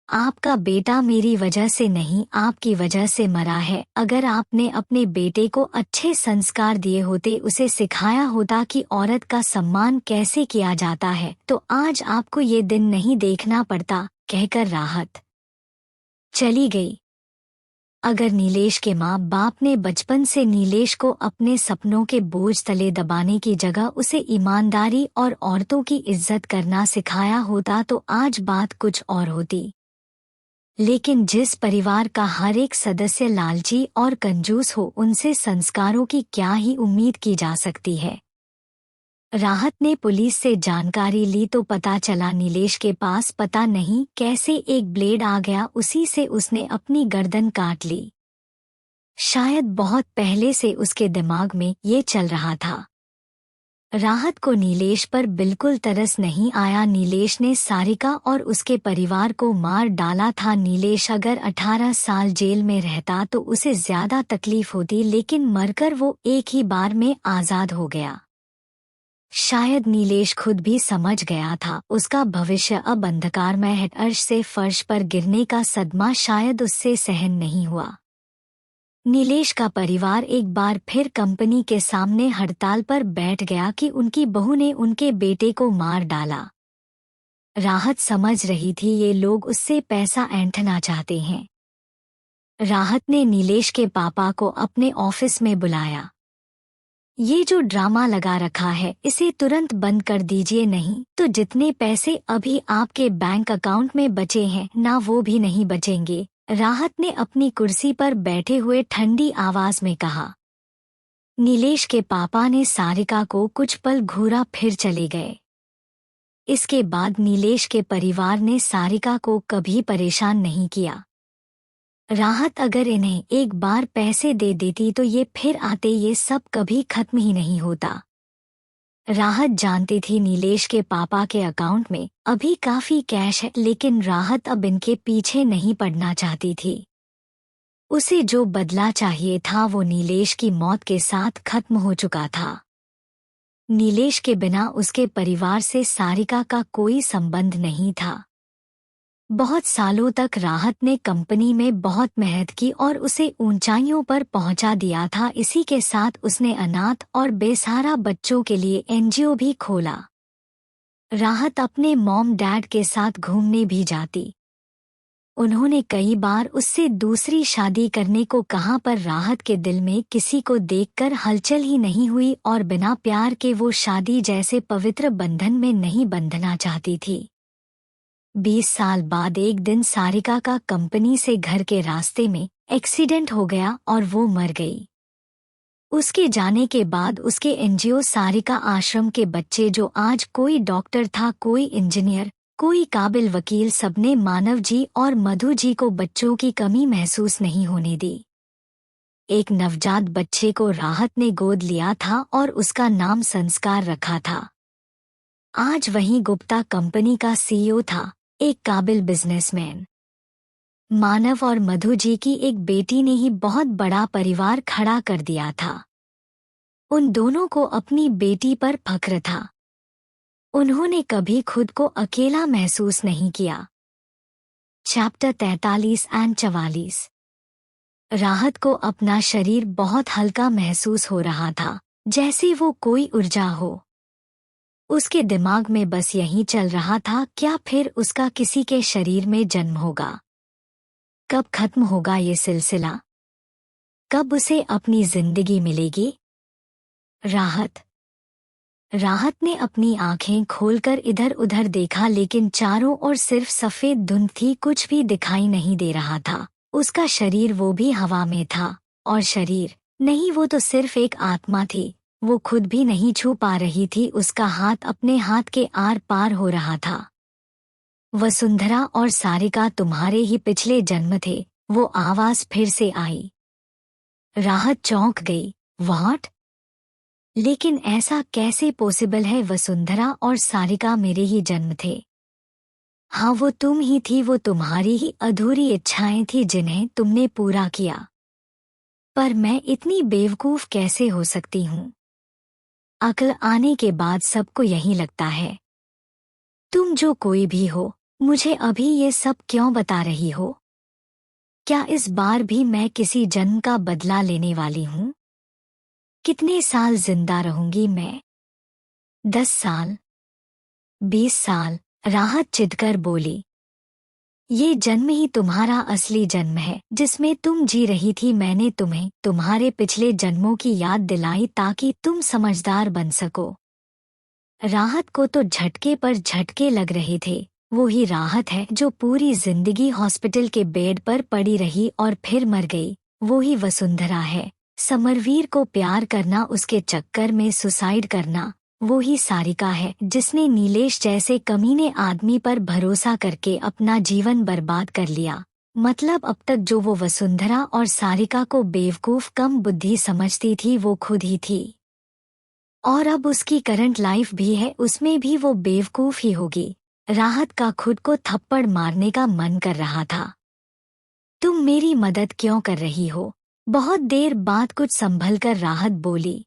आपका बेटा मेरी वजह से नहीं, आपकी वजह से मरा है। अगर आपने अपने बेटे को अच्छे संस्कार दिए होते, उसे सिखाया होता कि औरत का सम्मान कैसे किया जाता है, तो आज आपको ये दिन नहीं देखना पड़ता, कहकर राहत चली गई। अगर नीलेश के माँ बाप ने बचपन से नीलेश को अपने सपनों के बोझ तले दबाने की जगह उसे ईमानदारी और औरतों की इज्जत करना सिखाया होता तो आज बात कुछ और होती। लेकिन जिस परिवार का हर एक सदस्य लालची और कंजूस हो, उनसे संस्कारों की क्या ही उम्मीद की जा सकती है। राहत ने पुलिस से जानकारी ली तो पता चला नीलेश के पास पता नहीं कैसे एक ब्लेड आ गया, उसी से उसने अपनी गर्दन काट ली। शायद बहुत पहले से उसके दिमाग में ये चल रहा था। राहत को नीलेश पर बिल्कुल तरस नहीं आया। नीलेश ने सारिका और उसके परिवार को मार डाला था। नीलेश अगर 18 साल जेल में रहता तो उसे ज्यादा तकलीफ होती, लेकिन मरकर वो एक ही बार में आजाद हो गया। शायद नीलेश खुद भी समझ गया था उसका भविष्य अब अंधकारमय है। अर्श से फर्श पर गिरने का सदमा शायद उससे सहन नहीं हुआ। नीलेश का परिवार एक बार फिर कंपनी के सामने हड़ताल पर बैठ गया कि उनकी बहू ने उनके बेटे को मार डाला। राहत समझ रही थी ये लोग उससे पैसा ऐंठना चाहते हैं। राहत ने नीलेश के पापा को अपने ऑफिस में बुलाया। ये जो ड्रामा लगा रखा है इसे तुरंत बंद कर दीजिए, नहीं तो जितने पैसे अभी आपके बैंक अकाउंट में बचे हैं ना वो भी नहीं बचेंगे, राहत ने अपनी कुर्सी पर बैठे हुए ठंडी आवाज में कहा। नीलेश के पापा ने सारिका को कुछ पल घूरा फिर चले गए। इसके बाद नीलेश के परिवार ने सारिका को कभी परेशान नहीं किया। राहत अगर इन्हें एक बार पैसे दे देती तो ये फिर आते, ये सब कभी खत्म ही नहीं होता। राहत जानती थी नीलेश के पापा के अकाउंट में अभी काफी कैश है, लेकिन राहत अब इनके पीछे नहीं पड़ना चाहती थी। उसे जो बदला चाहिए था वो नीलेश की मौत के साथ खत्म हो चुका था। नीलेश के बिना उसके परिवार से सारिका का कोई संबंध नहीं था। बहुत सालों तक राहत ने कंपनी में बहुत मेहनत की और उसे ऊंचाइयों पर पहुंचा दिया था। इसी के साथ उसने अनाथ और बेसहारा बच्चों के लिए एनजीओ भी खोला। राहत अपने मॉम डैड के साथ घूमने भी जाती। उन्होंने कई बार उससे दूसरी शादी करने को कहा, पर राहत के दिल में किसी को देखकर हलचल ही नहीं हुई और बिना प्यार के वो शादी जैसे पवित्र बंधन में नहीं बंधना चाहती थी। 20 साल बाद एक दिन सारिका का कंपनी से घर के रास्ते में एक्सीडेंट हो गया और वो मर गई। उसके जाने के बाद उसके एनजीओ सारिका आश्रम के बच्चे, जो आज कोई डॉक्टर था, कोई इंजीनियर, कोई काबिल वकील, सबने मानव जी और मधु जी को बच्चों की कमी महसूस नहीं होने दी। एक नवजात बच्चे को राहत ने गोद लिया था और उसका नाम संस्कार रखा था। आज वही गुप्ता कंपनी का सीईओ था, एक काबिल बिजनेसमैन। मानव और मधु जी की एक बेटी ने ही बहुत बड़ा परिवार खड़ा कर दिया था। उन दोनों को अपनी बेटी पर फक्र था। उन्होंने कभी खुद को अकेला महसूस नहीं किया। Chapter 43 and 44। राहत को अपना शरीर बहुत हल्का महसूस हो रहा था, जैसे वो कोई ऊर्जा हो। उसके दिमाग में बस यही चल रहा था, क्या फिर उसका किसी के शरीर में जन्म होगा? कब खत्म होगा ये सिलसिला? कब उसे अपनी जिंदगी मिलेगी? राहत राहत ने अपनी आंखें खोलकर इधर उधर देखा, लेकिन चारों ओर सिर्फ सफेद धुंध थी, कुछ भी दिखाई नहीं दे रहा था। उसका शरीर वो भी हवा में था, और शरीर नहीं, वो तो सिर्फ एक आत्मा थी। वो खुद भी नहीं छू पा रही थी, उसका हाथ अपने हाथ के आर पार हो रहा था। वसुंधरा और सारिका तुम्हारे ही पिछले जन्म थे, वो आवाज फिर से आई। राहत चौंक गई। व्हाट? लेकिन ऐसा कैसे पॉसिबल है? वसुंधरा और सारिका मेरे ही जन्म थे। हाँ, वो तुम ही थी, वो तुम्हारी ही अधूरी इच्छाएं थी जिन्हें तुमने पूरा किया। पर मैं इतनी बेवकूफ कैसे हो सकती हूँ? अक्ल आने के बाद सबको यही लगता है। तुम जो कोई भी हो, मुझे अभी ये सब क्यों बता रही हो? क्या इस बार भी मैं किसी जन्म का बदला लेने वाली हूँ? कितने साल जिंदा रहूंगी मैं? 10 साल? 20 साल? राहत चिढ़कर बोली। ये जन्म ही तुम्हारा असली जन्म है, जिसमें तुम जी रही थी। मैंने तुम्हें तुम्हारे पिछले जन्मों की याद दिलाई ताकि तुम समझदार बन सको। राहत को तो झटके पर झटके लग रहे थे। वो ही राहत है जो पूरी जिंदगी हॉस्पिटल के बेड पर पड़ी रही और फिर मर गई। वो ही वसुंधरा है, समरवीर को प्यार करना, उसके चक्कर में सुसाइड करना। वो ही सारिका है जिसने नीलेश जैसे कमीने आदमी पर भरोसा करके अपना जीवन बर्बाद कर लिया। मतलब अब तक जो वो वसुंधरा और सारिका को बेवकूफ कम बुद्धि समझती थी, वो खुद ही थी। और अब उसकी करंट लाइफ भी है, उसमें भी वो बेवकूफ ही होगी। राहत का खुद को थप्पड़ मारने का मन कर रहा था। तुम मेरी मदद क्यों कर रही हो? बहुत देर बाद कुछ संभलकर राहत बोली।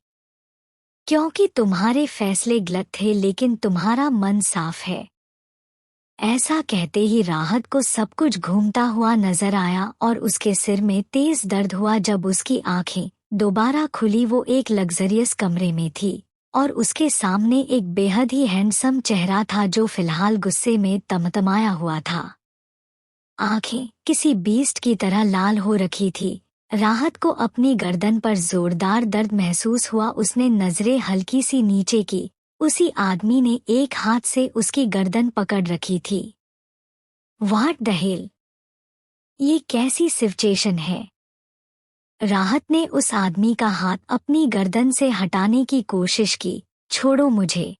क्योंकि तुम्हारे फैसले गलत थे, लेकिन तुम्हारा मन साफ है। ऐसा कहते ही राहत को सब कुछ घूमता हुआ नजर आया और उसके सिर में तेज दर्द हुआ। जब उसकी आंखें दोबारा खुली, वो एक लग्जरियस कमरे में थी और उसके सामने एक बेहद ही हैंडसम चेहरा था जो फिलहाल गुस्से में तमतमाया हुआ था। आंखें किसी बीस्ट की तरह लाल हो रखी थी। राहत को अपनी गर्दन पर जोरदार दर्द महसूस हुआ। उसने नजरें हल्की सी नीचे की। उसी आदमी ने एक हाथ से उसकी गर्दन पकड़ रखी थी। What the hell? ये कैसी सिचुएशन है? राहत ने उस आदमी का हाथ अपनी गर्दन से हटाने की कोशिश की। छोड़ो मुझे।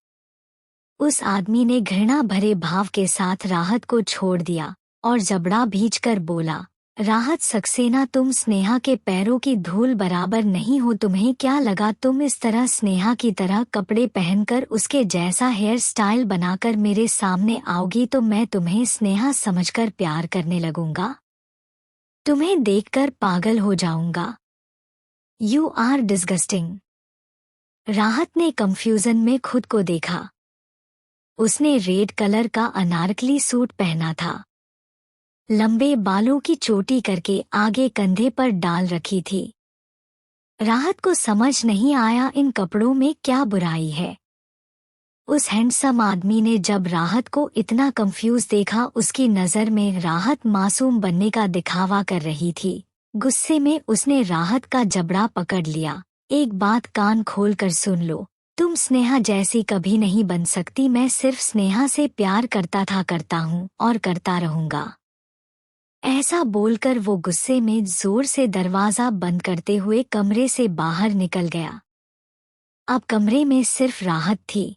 उस आदमी ने घृणा भरे भाव के साथ राहत को छोड़ दिया और जबड़ा भींचकर बोला, राहत सक्सेना, तुम स्नेहा के पैरों की धूल बराबर नहीं हो। तुम्हें क्या लगा तुम इस तरह स्नेहा की तरह कपड़े पहनकर उसके जैसा हेयर स्टाइल बनाकर मेरे सामने आओगी तो मैं तुम्हें स्नेहा समझकर प्यार करने लगूंगा? तुम्हें देखकर पागल हो जाऊंगा। You are disgusting. राहत ने कंफ्यूजन में खुद को देखा। उसने रेड कलर का अनारकली सूट पहना था, लंबे बालों की चोटी करके आगे कंधे पर डाल रखी थी। राहत को समझ नहीं आया इन कपड़ों में क्या बुराई है। उस हैंडसम आदमी ने जब राहत को इतना कंफ्यूज देखा, उसकी नज़र में राहत मासूम बनने का दिखावा कर रही थी। गुस्से में उसने राहत का जबड़ा पकड़ लिया। एक बात कान खोल कर सुन लो, तुम स्नेहा जैसी कभी नहीं बन सकती। मैं सिर्फ स्नेहा से प्यार करता हूँ और करता रहूंगा। ऐसा बोलकर वो गुस्से में जोर से दरवाजा बंद करते हुए कमरे से बाहर निकल गया। अब कमरे में सिर्फ राहत थी।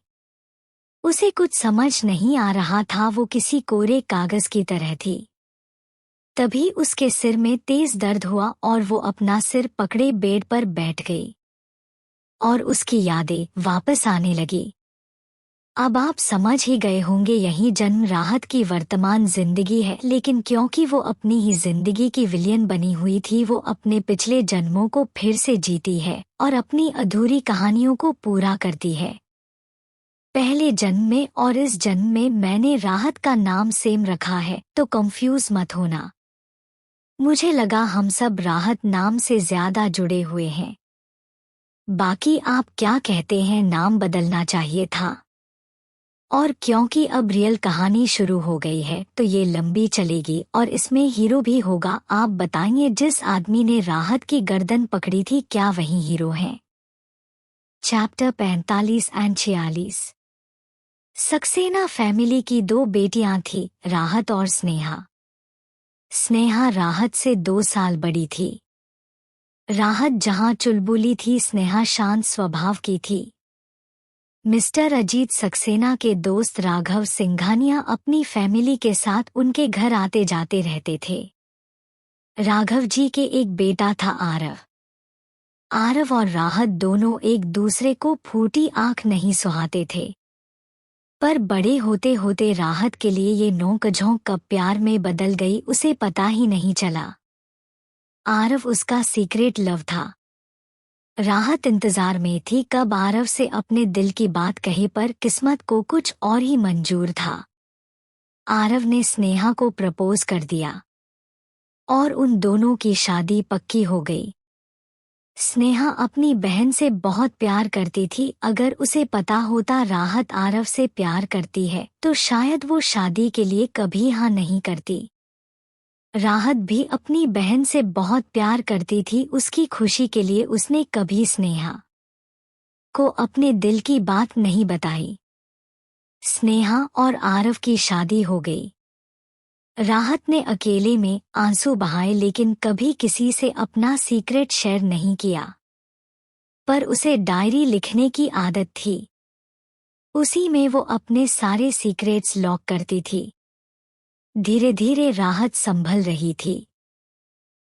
उसे कुछ समझ नहीं आ रहा था, वो किसी कोरे कागज की तरह थी। तभी उसके सिर में तेज दर्द हुआ और वो अपना सिर पकड़े बेड पर बैठ गई और उसकी यादें वापस आने लगी। अब आप समझ ही गए होंगे, यही जन्म राहत की वर्तमान जिंदगी है। लेकिन क्योंकि वो अपनी ही जिंदगी की विलेन बनी हुई थी, वो अपने पिछले जन्मों को फिर से जीती है और अपनी अधूरी कहानियों को पूरा करती है। पहले जन्म में और इस जन्म में मैंने राहत का नाम सेम रखा है, तो कंफ्यूज मत होना। मुझे लगा हम सब राहत नाम से ज्यादा जुड़े हुए हैं। बाकी आप क्या कहते हैं, नाम बदलना चाहिए था? और क्योंकि अब रियल कहानी शुरू हो गई है तो ये लंबी चलेगी और इसमें हीरो भी होगा। आप बताइए जिस आदमी ने राहत की गर्दन पकड़ी थी क्या वही हीरो है? Chapter 45 and 46। सक्सेना फैमिली की दो बेटियां थी, राहत और स्नेहा। स्नेहा राहत से 2 साल बड़ी थी। राहत जहां चुलबुली थी, स्नेहा शांत स्वभाव की थी। मिस्टर अजीत सक्सेना के दोस्त राघव सिंघानिया अपनी फैमिली के साथ उनके घर आते जाते रहते थे। राघव जी के एक बेटा था आरव। आरव और राहत दोनों एक दूसरे को फूटी आंख नहीं सुहाते थे। पर बड़े होते होते राहत के लिए ये नोक-झोंक कब प्यार में बदल गई उसे पता ही नहीं चला। आरव उसका सीक्रेट लव था। राहत इंतजार में थी कब आरव से अपने दिल की बात कहे, पर किस्मत को कुछ और ही मंजूर था। आरव ने स्नेहा को प्रपोज कर दिया और उन दोनों की शादी पक्की हो गई। स्नेहा अपनी बहन से बहुत प्यार करती थी। अगर उसे पता होता राहत आरव से प्यार करती है तो शायद वो शादी के लिए कभी हाँ नहीं करती। राहत भी अपनी बहन से बहुत प्यार करती थी। उसकी खुशी के लिए उसने कभी स्नेहा को अपने दिल की बात नहीं बताई। स्नेहा और आरव की शादी हो गई। राहत ने अकेले में आंसू बहाए लेकिन कभी किसी से अपना सीक्रेट शेयर नहीं किया। पर उसे डायरी लिखने की आदत थी। उसी में वो अपने सारे सीक्रेट्स लॉक करती थी। धीरे धीरे राहत संभल रही थी।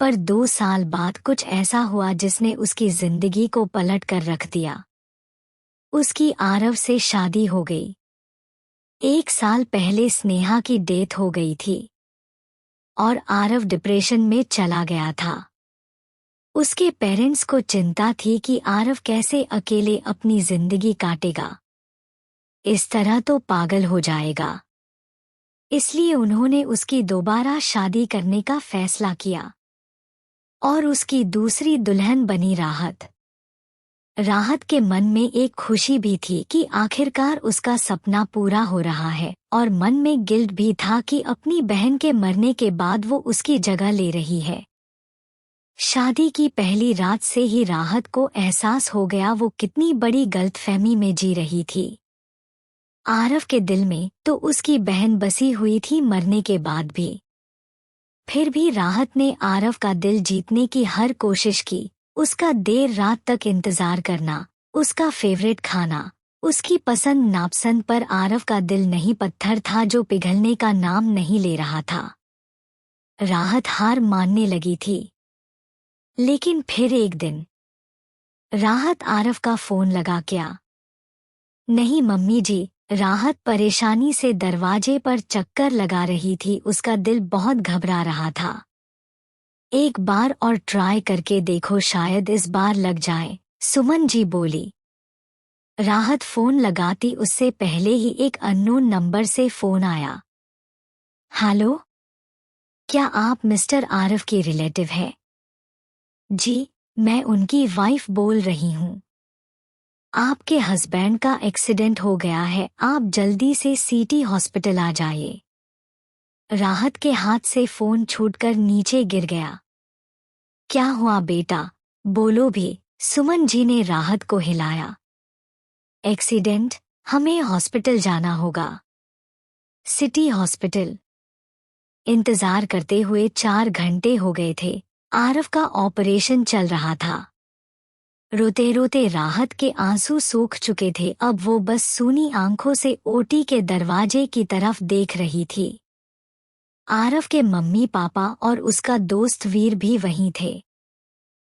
पर 2 साल बाद कुछ ऐसा हुआ जिसने उसकी जिंदगी को पलट कर रख दिया। उसकी आरव से शादी हो गई। 1 साल पहले स्नेहा की डेथ हो गई थी और आरव डिप्रेशन में चला गया था। उसके पेरेंट्स को चिंता थी कि आरव कैसे अकेले अपनी जिंदगी काटेगा। इस तरह तो पागल हो जाएगा। इसलिए उन्होंने उसकी दोबारा शादी करने का फैसला किया और उसकी दूसरी दुल्हन बनी राहत। राहत के मन में एक खुशी भी थी कि आखिरकार उसका सपना पूरा हो रहा है, और मन में गिल्ट भी था कि अपनी बहन के मरने के बाद वो उसकी जगह ले रही है। शादी की पहली रात से ही राहत को एहसास हो गया वो कितनी बड़ी गलतफहमी में जी रही थी। आरव के दिल में तो उसकी बहन बसी हुई थी मरने के बाद भी। फिर भी राहत ने आरव का दिल जीतने की हर कोशिश की। उसका देर रात तक इंतजार करना, उसका फेवरेट खाना, उसकी पसंद नापसंद, पर आरव का दिल नहीं पत्थर था जो पिघलने का नाम नहीं ले रहा था। राहत हार मानने लगी थी। लेकिन फिर एक दिन राहत आरव का फोन लगा। क्या? नहीं मम्मी जी। राहत परेशानी से दरवाजे पर चक्कर लगा रही थी। उसका दिल बहुत घबरा रहा था। एक बार और ट्राई करके देखो, शायद इस बार लग जाए, सुमन जी बोली। राहत फोन लगाती उससे पहले ही एक अननोन नंबर से फोन आया। हेलो, क्या आप मिस्टर आरव की रिलेटिव हैं? जी, मैं उनकी वाइफ बोल रही हूँ। आपके हस्बैंड का एक्सीडेंट हो गया है, आप जल्दी से सिटी हॉस्पिटल आ जाइए। राहत के हाथ से फोन छूटकर नीचे गिर गया। क्या हुआ बेटा, बोलो भी, सुमन जी ने राहत को हिलाया। एक्सीडेंट, हमें हॉस्पिटल जाना होगा। City hospital. इंतजार करते हुए 4 घंटे हो गए थे। आरव का ऑपरेशन चल रहा था। रोते रोते राहत के आंसू सूख चुके थे। अब वो बस सूनी आंखों से ओटी के दरवाजे की तरफ देख रही थी। आरव के मम्मी पापा और उसका दोस्त वीर भी वहीं थे।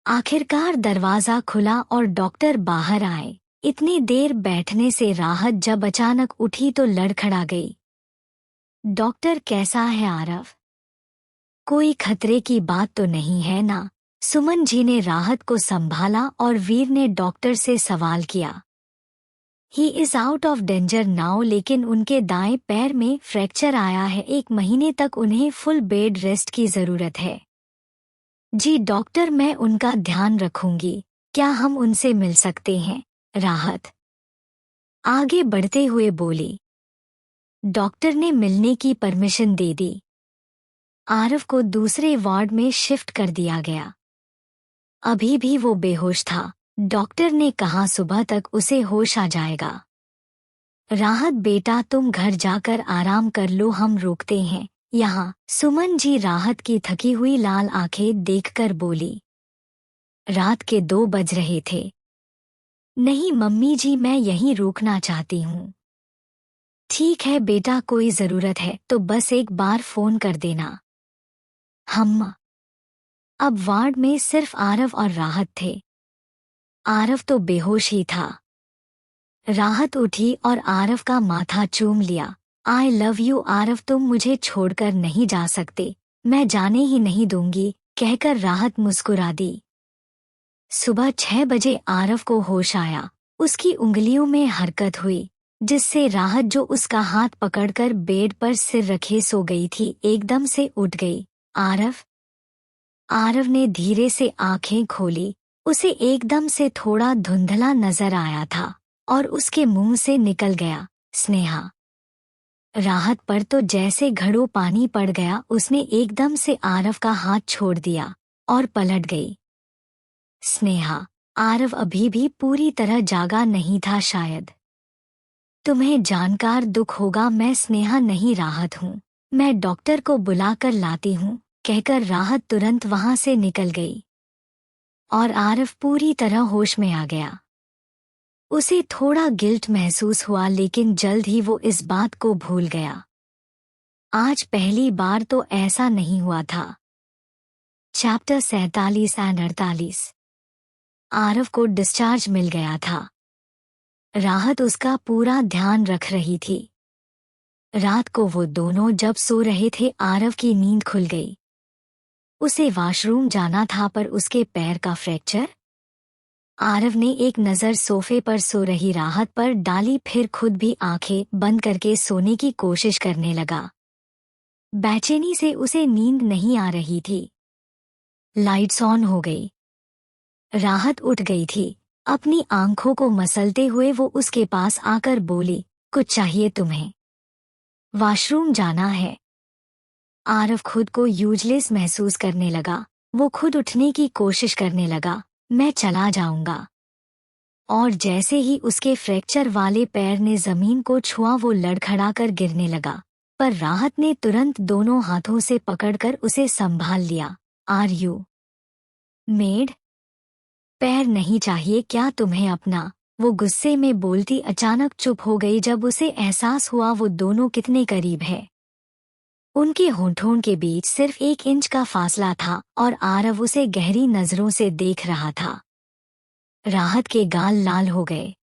आखिरकार दरवाजा खुला और डॉक्टर बाहर आए। इतनी देर बैठने से राहत जब अचानक उठी तो लड़खड़ा गई। डॉक्टर, कैसा है आरव? कोई खतरे की बात तो नहीं है ना? सुमन जी ने राहत को संभाला और वीर ने डॉक्टर से सवाल किया। He is out of danger now, लेकिन उनके दाएं पैर में फ्रैक्चर आया है। 1 महीने तक उन्हें फुल बेड रेस्ट की जरूरत है। जी डॉक्टर, मैं उनका ध्यान रखूंगी। क्या हम उनसे मिल सकते हैं? राहत आगे बढ़ते हुए बोली। डॉक्टर ने मिलने की परमिशन दे दी। आरव को दूसरे वार्ड में शिफ्ट कर दिया गया। अभी भी वो बेहोश था। डॉक्टर ने कहा सुबह तक उसे होश आ जाएगा। राहत बेटा तुम घर जाकर आराम कर लो, हम रुकते हैं यहाँ। सुमन जी राहत की थकी हुई लाल आंखें देखकर बोली। रात के 2 बज रहे थे। नहीं मम्मी जी, मैं यहीं रुकना चाहती हूँ। ठीक है बेटा, कोई ज़रूरत है तो बस एक बार फ़ोन कर देना। हम अब वार्ड में सिर्फ आरव और राहत थे। आरव तो बेहोश ही था। राहत उठी और आरव का माथा चूम लिया। आई लव यू आरव, तुम मुझे छोड़कर नहीं जा सकते, मैं जाने ही नहीं दूंगी, कहकर राहत मुस्कुरा दी। सुबह 6 बजे आरव को होश आया। उसकी उंगलियों में हरकत हुई, जिससे राहत जो उसका हाथ पकड़कर बेड पर सिर रखे सो गई थी, एकदम से उठ गई। आरव आरव ने धीरे से आंखें खोली। उसे एकदम से थोड़ा धुंधला नजर आया था और उसके मुंह से निकल गया, स्नेहा। राहत पर तो जैसे घड़ों पानी पड़ गया। उसने एकदम से आरव का हाथ छोड़ दिया और पलट गई। स्नेहा, आरव अभी भी पूरी तरह जागा नहीं था शायद। तुम्हें जानकर दुख होगा, मैं स्नेहा नहीं राहत हूँ। मैं डॉक्टर को बुलाकर लाती हूँ, कहकर राहत तुरंत वहां से निकल गई और आरव पूरी तरह होश में आ गया। उसे थोड़ा गिल्ट महसूस हुआ, लेकिन जल्द ही वो इस बात को भूल गया। आज पहली बार तो ऐसा नहीं हुआ था। चैप्टर 47 और 48। आरव को डिस्चार्ज मिल गया था। राहत उसका पूरा ध्यान रख रही थी। रात को वो दोनों जब सो रहे थे, आरव की नींद खुल गई। उसे वॉशरूम जाना था पर उसके पैर का फ्रैक्चर। आरव ने एक नज़र सोफे पर सो रही राहत पर डाली, फिर खुद भी आंखें बंद करके सोने की कोशिश करने लगा। बेचैनी से उसे नींद नहीं आ रही थी। लाइट्स ऑन हो गई। राहत उठ गई थी। अपनी आंखों को मसलते हुए वो उसके पास आकर बोली, कुछ चाहिए तुम्हें? वॉशरूम जाना है। आरव खुद को यूजलेस महसूस करने लगा। वो खुद उठने की कोशिश करने लगा, मैं चला जाऊंगा। और जैसे ही उसके फ्रैक्चर वाले पैर ने जमीन को छुआ, वो लड़खड़ाकर गिरने लगा। पर राहत ने तुरंत दोनों हाथों से पकड़कर उसे संभाल लिया। Are you mad? पैर नहीं चाहिए क्या तुम्हें अपना? वो गुस्से में बोलती अचानक चुप हो गई जब उसे एहसास हुआ वो दोनों कितने करीब है। उनके होंठों के बीच सिर्फ 1 इंच का फासला था और आरव उसे गहरी नजरों से देख रहा था। राहत के गाल लाल हो गए।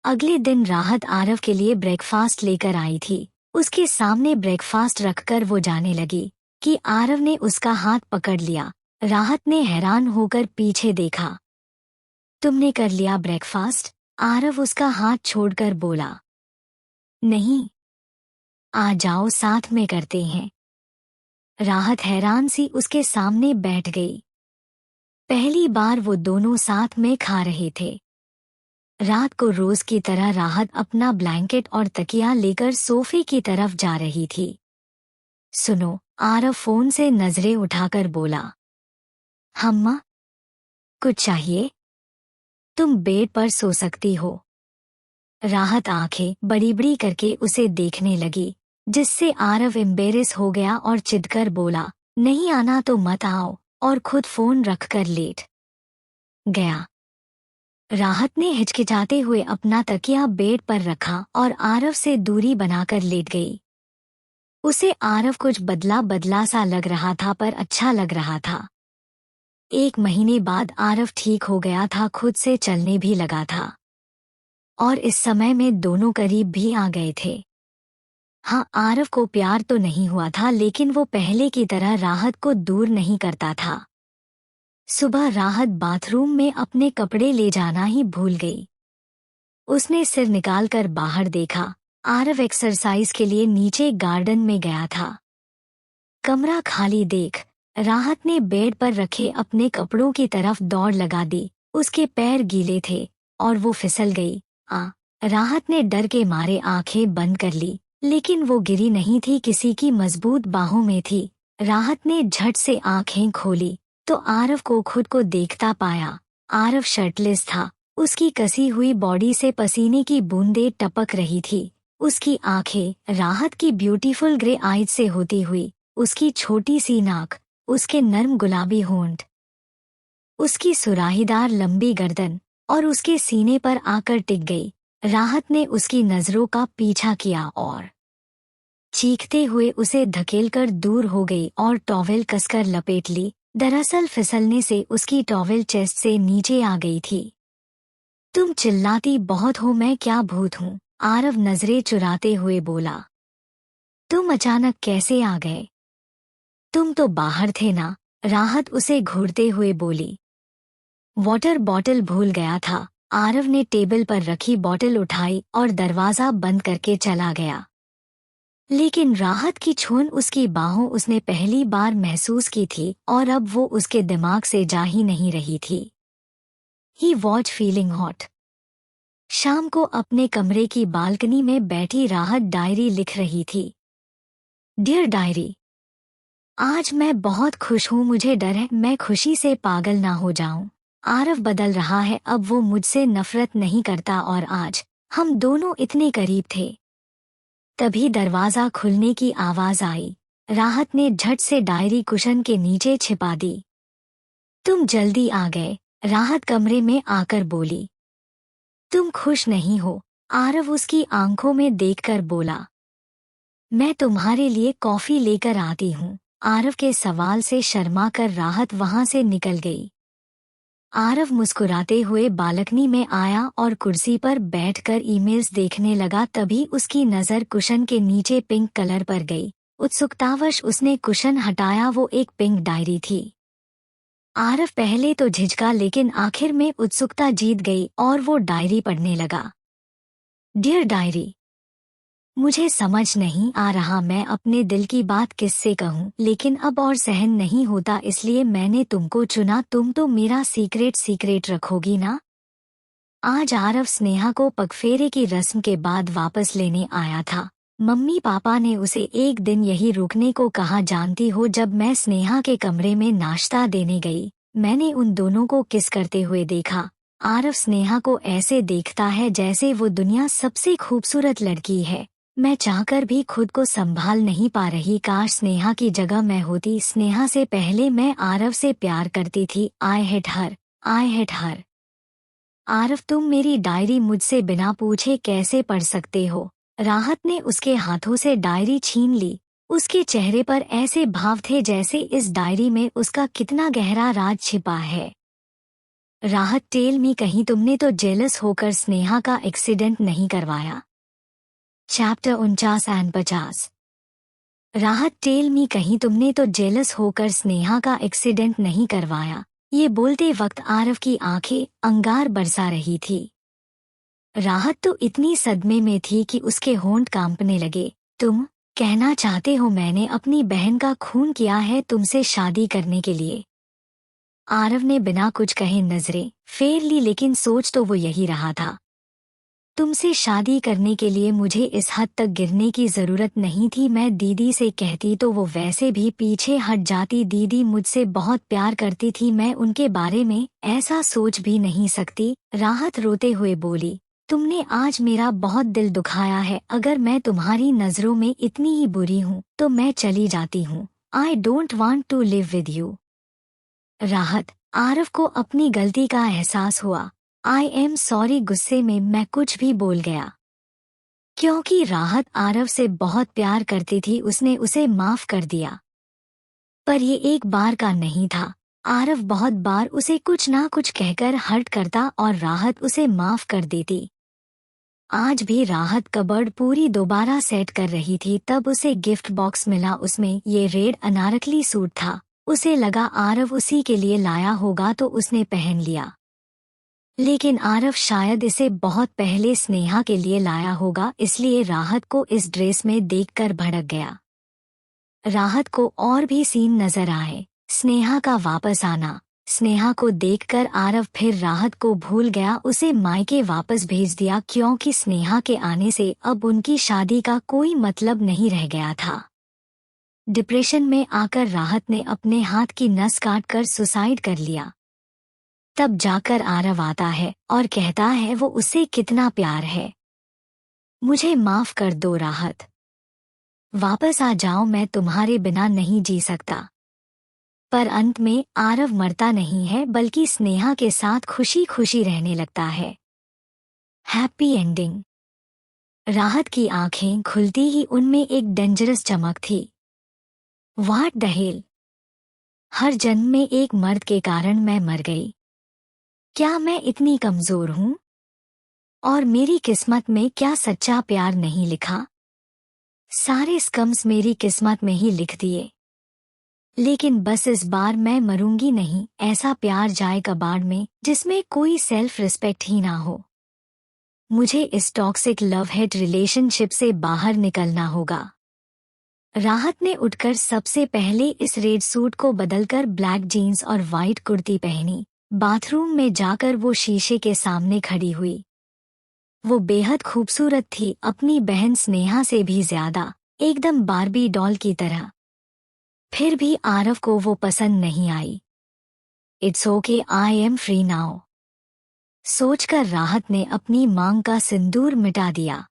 अगले दिन राहत आरव के लिए ब्रेकफास्ट लेकर आई थी। उसके सामने ब्रेकफास्ट रखकर वो जाने लगी कि आरव ने उसका हाथ पकड़ लिया। राहत ने हैरान होकर पीछे देखा। तुमने कर लिया ब्रेकफास्ट? आरव उसका हाथ छोड़कर बोला। नहीं, आ जाओ साथ में करते हैं। राहत हैरान सी उसके सामने बैठ गई। पहली बार वो दोनों साथ में खा रहे थे। रात को रोज की तरह राहत अपना ब्लैंकेट और तकिया लेकर सोफे की तरफ जा रही थी। सुनो, आरव फोन से नजरें उठाकर बोला। हम्मा, कुछ चाहिए? तुम बेड पर सो सकती हो। राहत आंखें बड़ी बड़ी करके उसे देखने लगी, जिससे आरव एम्बेरेस हो गया और चिढ़कर बोला, नहीं आना तो मत आओ, और खुद फोन रखकर लेट गया। राहत ने हिचकिचाते हुए अपना तकिया बेड पर रखा और आरव से दूरी बनाकर लेट गई। उसे आरव कुछ बदला बदला सा लग रहा था, पर अच्छा लग रहा था। 1 महीने बाद आरव ठीक हो गया था, खुद से चलने भी लगा था और इस समय में दोनों करीब भी आ गए थे। हाँ, आरव को प्यार तो नहीं हुआ था, लेकिन वो पहले की तरह राहत को दूर नहीं करता था। सुबह राहत बाथरूम में अपने कपड़े ले जाना ही भूल गई। उसने सिर निकालकर बाहर देखा। आरव एक्सरसाइज के लिए नीचे गार्डन में गया था। कमरा खाली देख राहत ने बेड पर रखे अपने कपड़ों की तरफ दौड़ लगा दी। उसके पैर गीले थे और वो फिसल गई। राहत ने डर के मारे आंखें बंद कर ली। लेकिन वो गिरी नहीं थी, किसी की मजबूत बाहों में थी। राहत ने झट से आंखें खोली तो आरव को खुद को देखता पाया। आरव शर्टलेस था, उसकी कसी हुई बॉडी से पसीने की बूंदें टपक रही थी। उसकी आंखें राहत की ब्यूटीफुल ग्रे आइज से होती हुई, उसकी छोटी सी नाक, उसके नर्म गुलाबी होंठ, उसकी सुराहीदार लंबी गर्दन और उसके सीने पर आकर टिक गई। राहत ने उसकी नजरों का पीछा किया और चीखते हुए उसे धकेलकर दूर हो गई और टॉवेल कसकर लपेट ली। दरअसल फिसलने से उसकी टॉवेल चेस्ट से नीचे आ गई थी। तुम चिल्लाती बहुत हो, मैं क्या भूत हूँ? आरव नजरें चुराते हुए बोला। तुम अचानक कैसे आ गए? तुम तो बाहर थे ना? राहत उसे घूरते हुए बोली। वाटर बॉटल भूल गया था। आरव ने टेबल पर रखी बॉटल उठाई और दरवाजा बंद करके चला गया। लेकिन राहत की छून, उसकी बाहों उसने पहली बार महसूस की थी और अब वो उसके दिमाग से जा ही नहीं रही थी। He was feeling hot. शाम को अपने कमरे की बालकनी में बैठी राहत डायरी लिख रही थी। डियर डायरी, आज मैं बहुत खुश हूँ, मुझे डर है मैं खुशी से पागल ना हो जाऊं। आरव बदल रहा है, अब वो मुझसे नफरत नहीं करता और आज हम दोनों इतने करीब थे। तभी दरवाजा खुलने की आवाज आई। राहत ने झट से डायरी कुशन के नीचे छिपा दी। तुम जल्दी आ गए, राहत कमरे में आकर बोली। तुम खुश नहीं हो? आरव उसकी आंखों में देखकर बोला। मैं तुम्हारे लिए कॉफी लेकर आती हूँ। आरव के सवाल से शर्माकर राहत वहां से निकल गई। आरव मुस्कुराते हुए बालकनी में आया और कुर्सी पर बैठकर ईमेल्स देखने लगा। तभी उसकी नज़र कुशन के नीचे पिंक कलर पर गई। उत्सुकतावश उसने कुशन हटाया, वो एक पिंक डायरी थी। आरव पहले तो झिझका, लेकिन आखिर में उत्सुकता जीत गई और वो डायरी पढ़ने लगा। डियर डायरी, मुझे समझ नहीं आ रहा मैं अपने दिल की बात किससे कहूँ, लेकिन अब और सहन नहीं होता, इसलिए मैंने तुमको चुना। तुम तो मेरा सीक्रेट रखोगी ना? आज आरव स्नेहा को पगफेरे की रस्म के बाद वापस लेने आया था। मम्मी पापा ने उसे एक दिन यही रुकने को कहा। जानती हो, जब मैं स्नेहा के कमरे में नाश्ता देने गई, मैंने उन दोनों को किस करते हुए देखा। आरव स्नेहा को ऐसे देखता है जैसे वो दुनिया सबसे खूबसूरत लड़की है। मैं चाहकर भी खुद को संभाल नहीं पा रही। काश स्नेहा की जगह मैं होती। स्नेहा से पहले मैं आरव से प्यार करती थी। I hate her. आरव, तुम मेरी डायरी मुझसे बिना पूछे कैसे पढ़ सकते हो? राहत ने उसके हाथों से डायरी छीन ली। उसके चेहरे पर ऐसे भाव थे जैसे इस डायरी में उसका कितना गहरा राज छिपा है। राहत, टेल मी, कहीं तुमने तो जेलस होकर स्नेहा का एक्सीडेंट नहीं करवाया? चैप्टर 49 राहत, टेल मी, कहीं तुमने तो जेलस होकर स्नेहा का एक्सीडेंट नहीं करवाया? ये बोलते वक्त आरव की आंखें अंगार बरसा रही थी। राहत तो इतनी सदमे में थी कि उसके होंठ कांपने लगे। तुम कहना चाहते हो मैंने अपनी बहन का खून किया है तुमसे शादी करने के लिए? आरव ने बिना कुछ कहे नजरें फेर ली, लेकिन सोच तो वो यही रहा था। तुमसे शादी करने के लिए मुझे इस हद तक गिरने की जरूरत नहीं थी। मैं दीदी से कहती तो वो वैसे भी पीछे हट जाती। दीदी मुझसे बहुत प्यार करती थी, मैं उनके बारे में ऐसा सोच भी नहीं सकती। राहत रोते हुए बोली, तुमने आज मेरा बहुत दिल दुखाया है। अगर मैं तुम्हारी नजरों में इतनी ही बुरी हूँ तो मैं चली जाती हूँ। I don't want to live with you. Rahat, Aarav को अपनी गलती का एहसास हुआ। आई एम सॉरी, गुस्से में मैं कुछ भी बोल गया। क्योंकि राहत आरव से बहुत प्यार करती थी, उसने उसे माफ कर दिया। पर ये एक बार का नहीं था। आरव बहुत बार उसे कुछ ना कुछ कहकर हर्ट करता और राहत उसे माफ कर देती। आज भी राहत कबर्ड पूरी दोबारा सेट कर रही थी, तब उसे गिफ्ट बॉक्स मिला। उसमें ये रेड अनारकली सूट था। उसे लगा आरव उसी के लिए लाया होगा तो उसने पहन लिया। लेकिन आरव शायद इसे बहुत पहले स्नेहा के लिए लाया होगा, इसलिए राहत को इस ड्रेस में देखकर भड़क गया। राहत को और भी सीन नजर आए। स्नेहा का वापस आना, स्नेहा को देखकर आरव फिर राहत को भूल गया, उसे मायके वापस भेज दिया क्योंकि स्नेहा के आने से अब उनकी शादी का कोई मतलब नहीं रह गया था। डिप्रेशन में आकर राहत ने अपने हाथ की नस काटकर सुसाइड कर लिया। तब जाकर आरव आता है और कहता है वो उससे कितना प्यार है। मुझे माफ कर दो राहत, वापस आ जाओ, मैं तुम्हारे बिना नहीं जी सकता। पर अंत में आरव मरता नहीं है बल्कि स्नेहा के साथ खुशी खुशी रहने लगता है। Happy ending. राहत की आंखें खुलती ही उनमें एक डेंजरस चमक थी। व्हाट द हेल, हर जन्म में एक मर्द के कारण मैं मर गई। क्या मैं इतनी कमजोर हूं? और मेरी किस्मत में क्या सच्चा प्यार नहीं लिखा? सारे स्कम्स मेरी किस्मत में ही लिख दिए। लेकिन बस इस बार मैं मरूंगी नहीं, ऐसा प्यार जाए कबाड़ में जिसमें कोई सेल्फ रिस्पेक्ट ही ना हो। मुझे इस टॉक्सिक लव हेट रिलेशनशिप से बाहर निकलना होगा। राहत ने उठकर सबसे पहले इस रेड सूट को बदलकर ब्लैक जीन्स और वाइट कुर्ती पहनी। बाथरूम में जाकर वो शीशे के सामने खड़ी हुई। वो बेहद खूबसूरत थी, अपनी बहन स्नेहा से भी ज्यादा, एकदम बार्बी डॉल की तरह। फिर भी आरव को वो पसंद नहीं आई। It's okay, I am free now, सोचकर राहत ने अपनी मांग का सिंदूर मिटा दिया,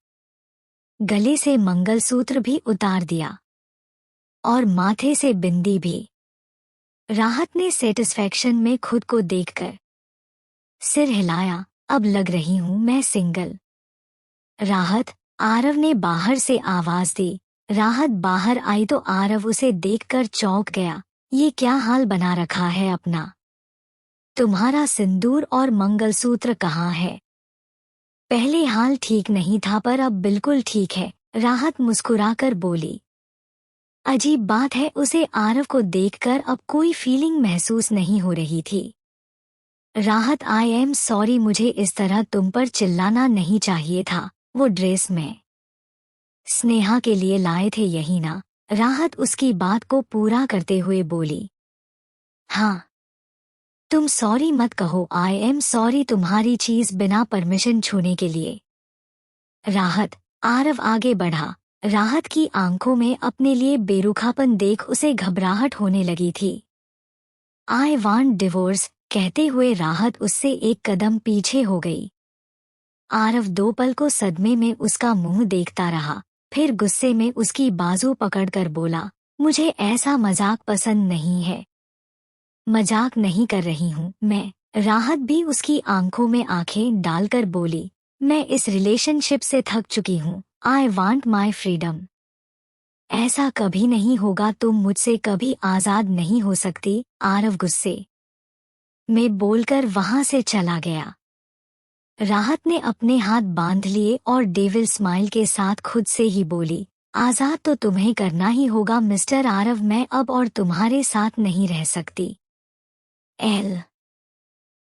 गले से मंगलसूत्र भी उतार दिया और माथे से बिंदी भी। राहत ने सेटिस्फैक्शन में खुद को देखकर सिर हिलाया। अब लग रही हूं मैं सिंगल। राहत, आरव ने बाहर से आवाज दी। राहत बाहर आई तो आरव उसे देखकर चौंक गया। ये क्या हाल बना रखा है अपना? तुम्हारा सिंदूर और मंगलसूत्र कहाँ है? पहले हाल ठीक नहीं था पर अब बिल्कुल ठीक है, राहत मुस्कुराकर बोली। अजीब बात है, उसे आरव को देखकर अब कोई फीलिंग महसूस नहीं हो रही थी। राहत, आई एम सॉरी, मुझे इस तरह तुम पर चिल्लाना नहीं चाहिए था। वो ड्रेस में स्नेहा के लिए लाए थे यही ना? राहत उसकी बात को पूरा करते हुए बोली। हाँ, तुम सॉरी मत कहो, आई एम सॉरी तुम्हारी चीज बिना परमिशन छूने के लिए। राहत, आरव आगे बढ़ा। राहत की आंखों में अपने लिए बेरुखापन देख उसे घबराहट होने लगी थी। आई वांट डिवोर्स कहते हुए राहत उससे एक कदम पीछे हो गई। आरव 2 पल को सदमे में उसका मुंह देखता रहा, फिर गुस्से में उसकी बाजू पकड़कर बोला, मुझे ऐसा मजाक पसंद नहीं है। मजाक नहीं कर रही हूँ मैं। राहत भी उसकी आंखों में आंखें डालकर बोली, मैं इस रिलेशनशिप से थक चुकी हूँ। I want my freedom. ऐसा कभी नहीं होगा, तुम मुझसे कभी आजाद नहीं हो सकती, आरव गुस्से में बोलकर वहां से चला गया। राहत ने अपने हाथ बांध लिए और डेविल स्माइल के साथ खुद से ही बोली, आजाद तो तुम्हें करना ही होगा मिस्टर आरव, मैं अब और तुम्हारे साथ नहीं रह सकती। एल